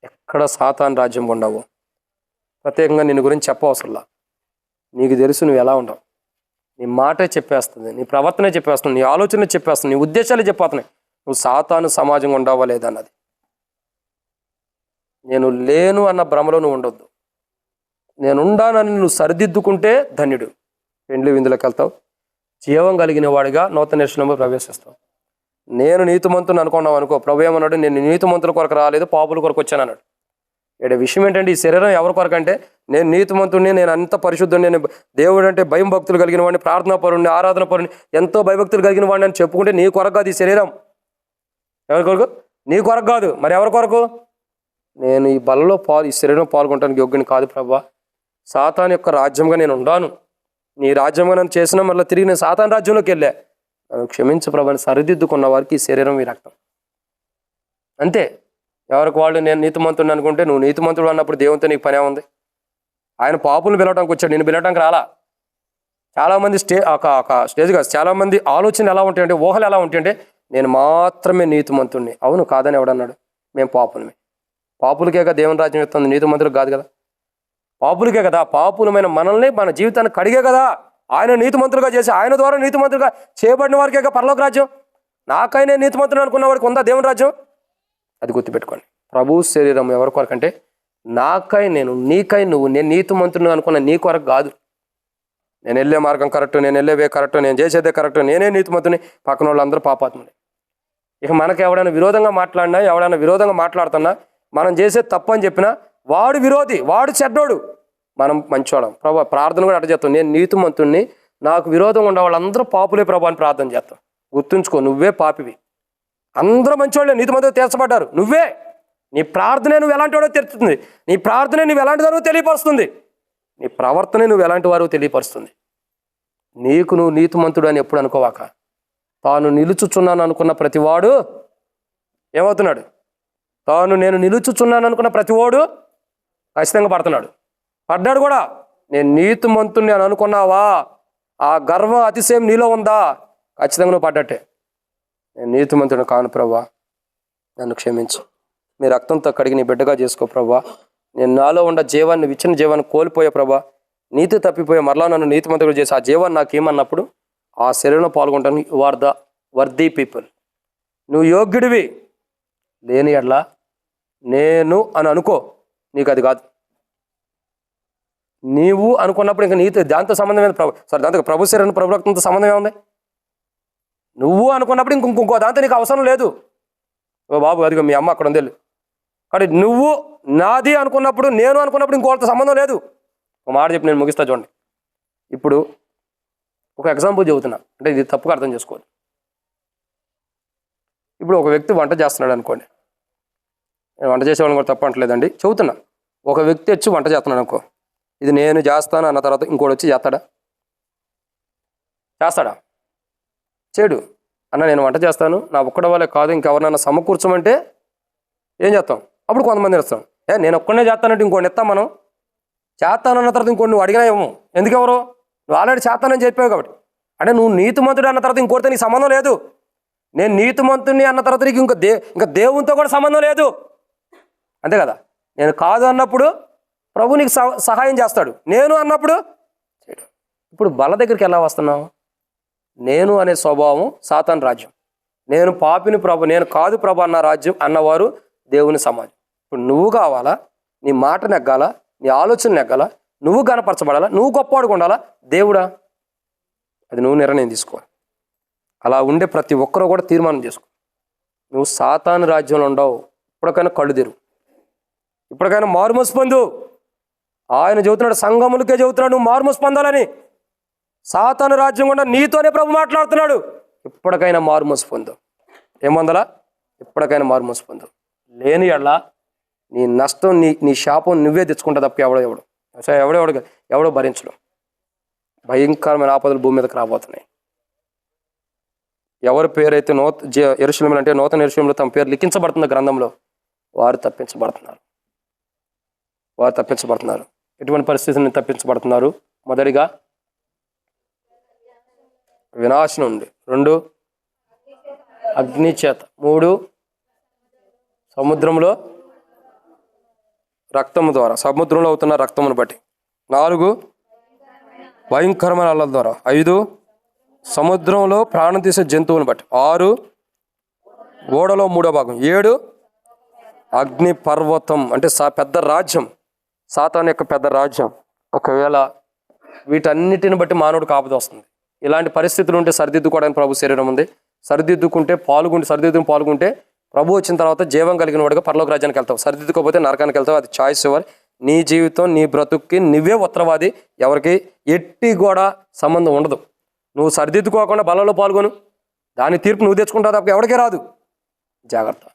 ఎక్కడ సాతాను రాజ్యం ఉండవు. ప్రత్యేకంగా నిన్ను గురించి చెప్పవసరంలా. నీకు తెలుసు నువ్వు ఎలా ఉండవు. నీ మాటే చెప్పేస్తుంది, నీ ప్రవర్తనే చెప్పేస్తుంది, నీ ఆలోచన చెప్పేస్తుంది, నీ ఉద్దేశాలే చెప్పేస్తున్నాయి. నువ్వు సాతాను సమాజంగా ఉండవా లేదన్నది. నేను లేను అన్న భ్రమలో నువ్వు ఉండొద్దు. నేనుండానని నువ్వు సరిదిద్దుకుంటే ధన్యుడు. పెండ్లి విందులకు వెళ్తావు, జీవం కలిగిన వాడిగా నూతన నిరీక్షణలో ప్రవేశిస్తావు. నేను నీతిమంతుని అనుకున్నావు అనుకో, ప్రభు ఏమన్నాడు? నేను నీతిమంతుల కొరకు రాలేదు, పాపుల కొరకు వచ్చాను అన్నాడు. ఇక్కడ విషయం ఏంటంటే, ఈ శరీరం ఎవరి కొరకు అంటే, నేను నీతిమంతుడిని, నేను అంత పరిశుద్ధుని, నేను దేవుడు అంటే భయం భక్తులు కలిగిన వాడిని, ప్రార్థనా పరుడిని, ఆరాధన పరుడిని, ఎంతో భయభక్తులు కలిగిన వాడిని అని చెప్పుకుంటే నీ కొరకు కాదు ఈ శరీరం. ఎవరి కొరకు? నీ కొరకు కాదు. మరి ఎవరి కొరకు? నేను ఈ బలలో ఈ శరీరం పాల్గొనడానికి యోగ్యుని కాదు ప్రభా. సాతాను యొక్క రాజ్యంగా నేను ఉండాను. నీ రాజ్యంగా నన్ను చేసిన మళ్ళీ తిరిగి నేను సాతాను రాజ్యంలోకి వెళ్ళా. నన్ను క్షమించు ప్రభాని సరిదిద్దుకున్న వారికి ఈ శరీరం, ఈ రక్తం అంతే. ఎవరికి వాళ్ళు నేను నీతిమంతుడిని అనుకుంటే, నువ్వు నీతిమంతుడు అన్నప్పుడు దేవునితో నీకు పనే ఉంది? ఆయన పాపులను పిలవడానికి వచ్చాడు, నేను పిలవడానికి రాలా. చాలామంది ఒక స్టేజ్ కాదు, చాలామంది ఆలోచనలు ఎలా ఉంటాయంటే, ఊహలు ఎలా ఉంటాయంటే, నేను మాత్రమే నీతిమంతుడిని. అవును, కాదని ఎవడన్నాడు? మేము పాపులమే. పాపులకే కదా దేవుని రాజ్యం ఇస్తుంది, నీతిమంతులకు కాదు కదా. పాపులకే కదా, పాపులమైన మనల్ని, మన జీవితాన్ని కడిగే కదా ఆయన నీతిమంతులుగా చేసి, ఆయన ద్వారా నీతిమంతులుగా చేయబడిన వారికే కదా పరలోక రాజ్యం. నాకైనా నీతిమంతుడు అనుకున్న వాడికి ఉందా దేవుని రాజ్యం? అది గుర్తుపెట్టుకోండి. ప్రభు శరీరం ఎవరి కొరకంటే, నాకై నేను, నీకై నువ్వు. నేను నీతిమంతుడు అనుకున్న నీ కొరకు కాదు. నేను వెళ్ళే మార్గం కరెక్ట్, నేను వెళ్ళే వే కరెక్ట్, నేను చేసేదే కరెక్ట్, నేనే నీతిమంతుని, పక్కన వాళ్ళందరూ పాపాత్ములే. ఇక మనకు ఎవడైనా విరోధంగా మాట్లాడినా, ఎవడైనా విరోధంగా మాట్లాడుతున్నా, మనం చేసేది తప్పు అని చెప్పినా, వాడు విరోధి, వాడు చెడ్డోడు, మనం మంచోడం. ప్రభు ప్రార్థన కూడా అట్ట చేస్తాం, నేను నీతిమంతుణ్ణి, నాకు విరోధం ఉండే వాళ్ళందరూ పాపులే ప్రభు అని ప్రార్థన చేస్తాం. గుర్తుంచుకో, నువ్వే పాపివి, అందరూ మంచోళ్ళే, నీతిమంతులు తీర్చబడ్డారు. నువ్వే, నీ ప్రార్థనే నువ్వు ఎలాంటి వాడో తెలుస్తుంది, నీ ప్రార్థనే నువ్వు ఎలాంటి వారో తెలియపరుస్తుంది, నీ ప్రవర్తనే నువ్వు ఎలాంటి వారో తెలియపరుస్తుంది. నీకు నువ్వు నీతిమంతుడు అని ఎప్పుడు అనుకోవాక, తాను నిలుచుచున్నాను అనుకున్న ప్రతివాడు ఏమవుతున్నాడు? తాను నేను నిలుచుచున్నాను అనుకున్న ప్రతివాడు ఖచ్చితంగా పడుతున్నాడు, పడ్డాడు కూడా. నేను నీతిమంతుణ్ణి అని అనుకున్నావా? ఆ గర్వం అతిశయం నీలో ఉందా? ఖచ్చితంగా నువ్వు పడ్డట్టే. నేను నీతిమంతుడు కాను ప్రభువా, నన్ను క్షమించు, మీ రక్తంతో కడిగి నీ బిడ్డగా చేసుకో ప్రభువా. నేను నాలో ఉన్న జీవాన్ని, ఇచ్చిన జీవాన్ని కోల్పోయే ప్రభా, నీతి తప్పిపోయే మరలా నన్ను నీతిమంతుడు చేసి ఆ జీవాన్ని నాకేమన్నప్పుడు ఆ శరీరంలో పాల్గొంటాను. You are the worthy people, నువ్వు యోగ్యుడివి. లేని ఎట్లా నేను అని అనుకో, నీకు అది కాదు. నీవు అనుకున్నప్పుడు ఇంకా నీతి దాంతో సంబంధం ఏంది? దాంతో ప్రభు శరీరం, ప్రభు రక్తంతో సంబంధం ఏముంది? నువ్వు అనుకున్నప్పుడు ఇంకో దాంతో నీకు అవసరం లేదు. ఓ బాబు, అదిగో మీ అమ్మ అక్కడ ఉంది కాబట్టి నువ్వు నాది అనుకున్నప్పుడు, నేను అనుకున్నప్పుడు ఇంకోళ్ళతో సంబంధం లేదు. ఒక మాట చెప్పి నేను ముగిస్తా చూడండి. ఇప్పుడు ఒక ఎగ్జాంపుల్ చెబుతున్నా, అంటే ఇది తప్పుగా అర్థం చేసుకోవాలి. ఇప్పుడు ఒక వ్యక్తి వంట చేస్తున్నాడు అనుకోండి, నేను వంట చేసేవాళ్ళని కూడా తప్పు అంటలేదండి, చెబుతున్నా. ఒక వ్యక్తి వచ్చి వంట చేస్తున్నాడు అనుకో, ఇది నేను చేస్తాను అన్న తర్వాత ఇంకోటి వచ్చి చేస్తాడా? చేయడు. అన్న నేను వంట చేస్తాను, నా ఒక్కడి వాళ్ళే కాదు, ఇంకెవరినైనా సమకూర్చమంటే ఏం చేస్తాం? అప్పుడు కొంతమంది ఇస్తాం. నేను ఒక్కడనే చేస్తానంటే ఇంకోటి ఇస్తాం. మనం చేస్తానన్న తర్వాత ఇంకోటి నువ్వు అడిగినా ఏమో, ఎందుకెవరు? నువ్వు ఆల్రెడీ చేస్తానని చెప్పావు కాబట్టి. అంటే నువ్వు నీతిమంతుడు అన్న తర్వాత ఇంకోటితో నీకు సంబంధం లేదు. నేను నీతిమంతుడిని అన్న తర్వాత నీకు ఇంకా దేవునితో కూడా సంబంధం లేదు, అంతే కదా. నేను కాదు అన్నప్పుడు ప్రభు నీకు సహాయం చేస్తాడు, నేను అన్నప్పుడు చేయడు. ఇప్పుడు బల దగ్గరికి ఎలా వస్తున్నావు? నేను అనే స్వభావం సాతాను రాజ్యం. నేను పాపిని ప్రభు, నేను కాదు ప్రభు అన్న రాజ్యం అన్నవారు దేవుని సమాజం. ఇప్పుడు నువ్వు కావాలా? నీ మాట నెగ్గాలా? నీ ఆలోచన నెగ్గాలా? నువ్వు గణపరచబడాలా? నువ్వు గొప్పవాడుగా ఉండాలా? దేవుడా? అది నువ్వు నిర్ణయం తీసుకోవాలి. అలా ఉండే ప్రతి ఒక్కరూ కూడా తీర్మానం చేసుకో. నువ్వు సాతాను రాజ్యంలో ఉండవు. ఇప్పటికైనా కళ్ళు తెరువు, ఇప్పటికైనా మారుమనసు పొందు. ఆయన చెబుతున్నాడు, సంఘములకే చెబుతున్నాడు నువ్వు మారుమనసు పొందాలని. సాతాను రాజ్యం కూడా నీతోనే ప్రభు మాట్లాడుతున్నాడు. ఇప్పటికైనా మారుమనసు పొందు. ఏమందలా? ఇప్పటికైనా మారుమనసు పొందు. లేని ఎడల నీ నష్టం, నీ శాపం నువ్వే తెచ్చుకుంటా తప్ప ఎవడో భరించడం. భయంకరమైన ఆపదలు భూమి మీదకి రాబోతున్నాయి. ఎవరి పేరైతే యెరూషలేము అంటే నూతన యెరూషలేములో తమ పేరు లిఖించబడుతున్న గ్రంథంలో వారు తప్పించబడుతున్నారు. ఎటువంటి పరిస్థితులను తప్పించబడుతున్నారు? మొదటిగా వినాశనం ఉంది, 2 అగ్ని చేత, 3 సముద్రంలో రక్తము ద్వారా, సముద్రంలో అవుతున్న రక్తమును బట్టి, 4 భయంకరమైన అల్లల ద్వారా, 5 సముద్రంలో ప్రాణం తీసే జంతువులను బట్టి, 6 ఓడలో 3వ భాగం, 7 అగ్ని పర్వతం అంటే పెద్ద రాజ్యం, సాతాను యొక్క పెద్ద రాజ్యం. ఒకవేళ వీటన్నిటిని బట్టి మానవుడికి ఆపద వస్తుంది. ఇలాంటి పరిస్థితులు ఉంటే సరిదిద్దుకోవడానికి ప్రభు శరీరం ఉంది. సరిదిద్దుకుంటే పాల్గొంటే ప్రభు వచ్చిన తర్వాత జీవం కలిగిన వాడిగా పరలోక రాజ్యానికి వెళ్తావు. సరిదిద్దుకోకపోతే నరకానికి వెళ్తావు. అది చాయిస్ ఎవరు? నీ జీవితం, నీ బ్రతుక్కి నువ్వే ఉత్తరవాది. ఎవరికి ఎట్టి కూడా సంబంధం ఉండదు. నువ్వు సరిదిద్దుకోకుండా బలలో పాల్గొను, దాని తీర్పు నువ్వు తెచ్చుకుంటావు తప్ప ఎవరికే రాదు. జాగ్రత్త,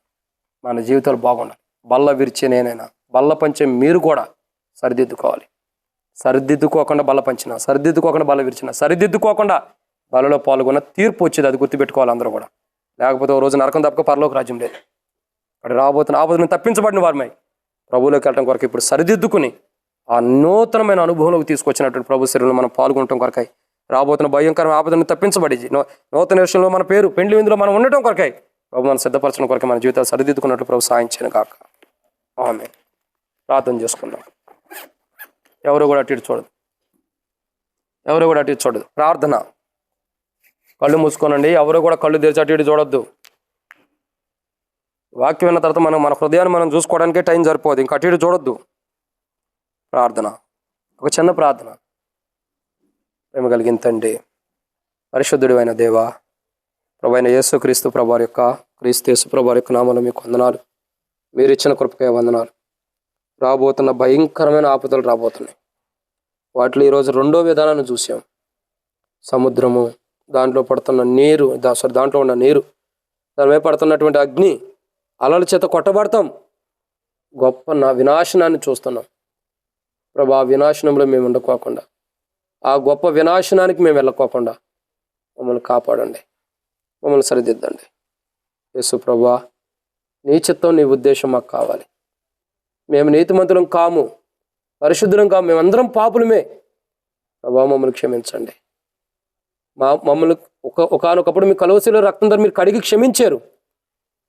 మన జీవితాలు బాగుండాలి. బల్ల విరిచే నేనైనా, బల్ల పంచే మీరు కూడా సరిదిద్దుకోవాలి. సరిదిద్దుకోకుండా బల్ల పంచిన, సరిదిద్దుకోకుండా బల్ల విరిచిన, సరిదిద్దుకోకుండా బలలో పాల్గొన్న తీర్పు వచ్చేది. అది గుర్తుపెట్టుకోవాలి అందరూ కూడా. లేకపోతే ఓ రోజు నరకం తప్పక పరలోక రాజ్యం లేదు. అక్కడ రాబోతున్న ఆపదను తప్పించబడిన వారమై ప్రభువులోకి వెళ్ళడం కొరకు ఇప్పుడు సరిదిద్దుకుని ఆ నూతనమైన అనుభవంలోకి తీసుకొచ్చినటువంటి ప్రభు శరీరంలో మనం పాల్గొనడం కొరకై రాబోతున్న భయంకరమైన ఆపదను తప్పించబడి నూతన విషయంలో మన పేరు పెండ్లి విందులో మనం ఉండటం కొరకై ప్రభు మనం సిద్ధపరచడం కొరకై మన జీవితాలు సరిదిద్దుకున్నట్లు ప్రభు సాయం చేయను కాక. ఆమేన్. ప్రార్థన చేసుకుందాం. ఎవరు కూడా అటు ఇటు చూడదు. ఎవరు కూడా అటు ఇటు చూడదు. ప్రార్థన. కళ్ళు మూసుకోనండి. ఎవరు కూడా కళ్ళు తెరిచి అటు ఇటు చూడొద్దు. వాక్యం విన్న తర్వాత మన హృదయాన్ని మనం చూసుకోవడానికే టైం సరిపోదు. ఇంకా అటు ఇటు చూడొద్దు. ప్రార్థన. ఒక చిన్న ప్రార్థన. ప్రేమ కలిగిన తండ్రి, పరిశుద్ధుడు అయిన దేవా, ప్రభు అయిన యేసుక్రీస్తు ప్రభువారి యొక్క క్రీస్తు యేసు ప్రభువారి యొక్క నామములో మీకు వందనాలు. మీరు ఇచ్చిన కృపకే వందనాలు. రాబోతున్న భయంకరమైన ఆపదలు రాబోతున్నాయి. వాటిలో ఈరోజు రెండో విధానాన్ని చూసాం. సముద్రము, దాంట్లో పడుతున్న నీరు, దాంట్లో ఉన్న నీరు, దాని మీద పడుతున్నటువంటి అగ్ని, అలల చేత కొట్టబడతాం. గొప్ప వినాశనాన్ని చూస్తున్నాం. ప్రభా, ఆ వినాశనంలో మేము ఉండకోకుండా, ఆ గొప్ప వినాశనానికి మేము వెళ్ళకోకుండా మమ్మల్ని కాపాడండి, మమ్మల్ని సరిదిద్దండి. యేసు ప్రభా, నీ చిత్తం, నీ ఉద్దేశం మాకు కావాలి. మేము నీతిమంతులం కాము, పరిశుద్ధులం కాము, మేమందరం పాపులమే. ప్రభా, మమ్మల్ని క్షమించండి. మమ్మల్ని ఒకనొకప్పుడు మీ కలువసిలో రక్తం ద్వారా మీరు కడిగి క్షమించారు.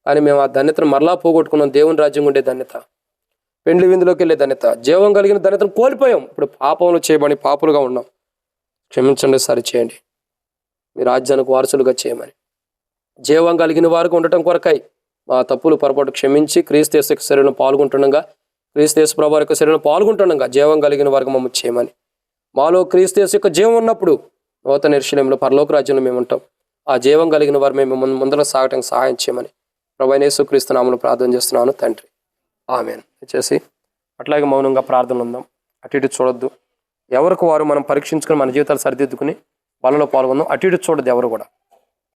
కానీ మేము ఆ ధన్యతను మరలా పోగొట్టుకున్నాం. దేవుని రాజ్యం ఉండే ధన్యత, పెండ్లి విందులోకి వెళ్ళే ధన్యత, జీవం కలిగిన ధన్యతను కోల్పోయాం. ఇప్పుడు పాపంలో చేయబడి పాపులుగా ఉన్నాం. క్షమించండి, సరిచేయండి. మీ రాజ్యానికి వారసులుగా చేయమని, జీవం కలిగిన వారికి ఉండటం కొరకై మా తప్పులు పొరపాటు క్షమించి క్రీస్తు యేసు యొక్క శరీరంలో పాల్గొంటుండగా, క్రీస్తు యేసు ప్రభువారి యొక్క శరీరంలో పాల్గొంటుండగా జీవం కలిగిన వారికి మమ్మల్ని చేయమని, మాలో క్రీస్తు యేసు యొక్క జీవం ఉన్నప్పుడు నూతన యెరూషలేములో పరలోక రాజ్యంలో మేము ఉంటాం. ఆ జీవం కలిగిన వారు మేము ముందర సాగటానికి సహాయం చేయమని ప్రభువైన యేసుక్రీస్తు నామములో ప్రార్థన చేస్తున్నాను తండ్రి. ఆమేన్. చేసి అట్లాగే మౌనంగా ప్రార్థనలు ఉందాం. అటు ఇటు చూడొద్దు. ఎవరికి వారు మనం పరీక్షించుకుని మన జీవితాలు సరిదిద్దుకుని వాళ్ళలో పాల్గొందాం. అటు ఇటు చూడద్దు ఎవరు కూడా.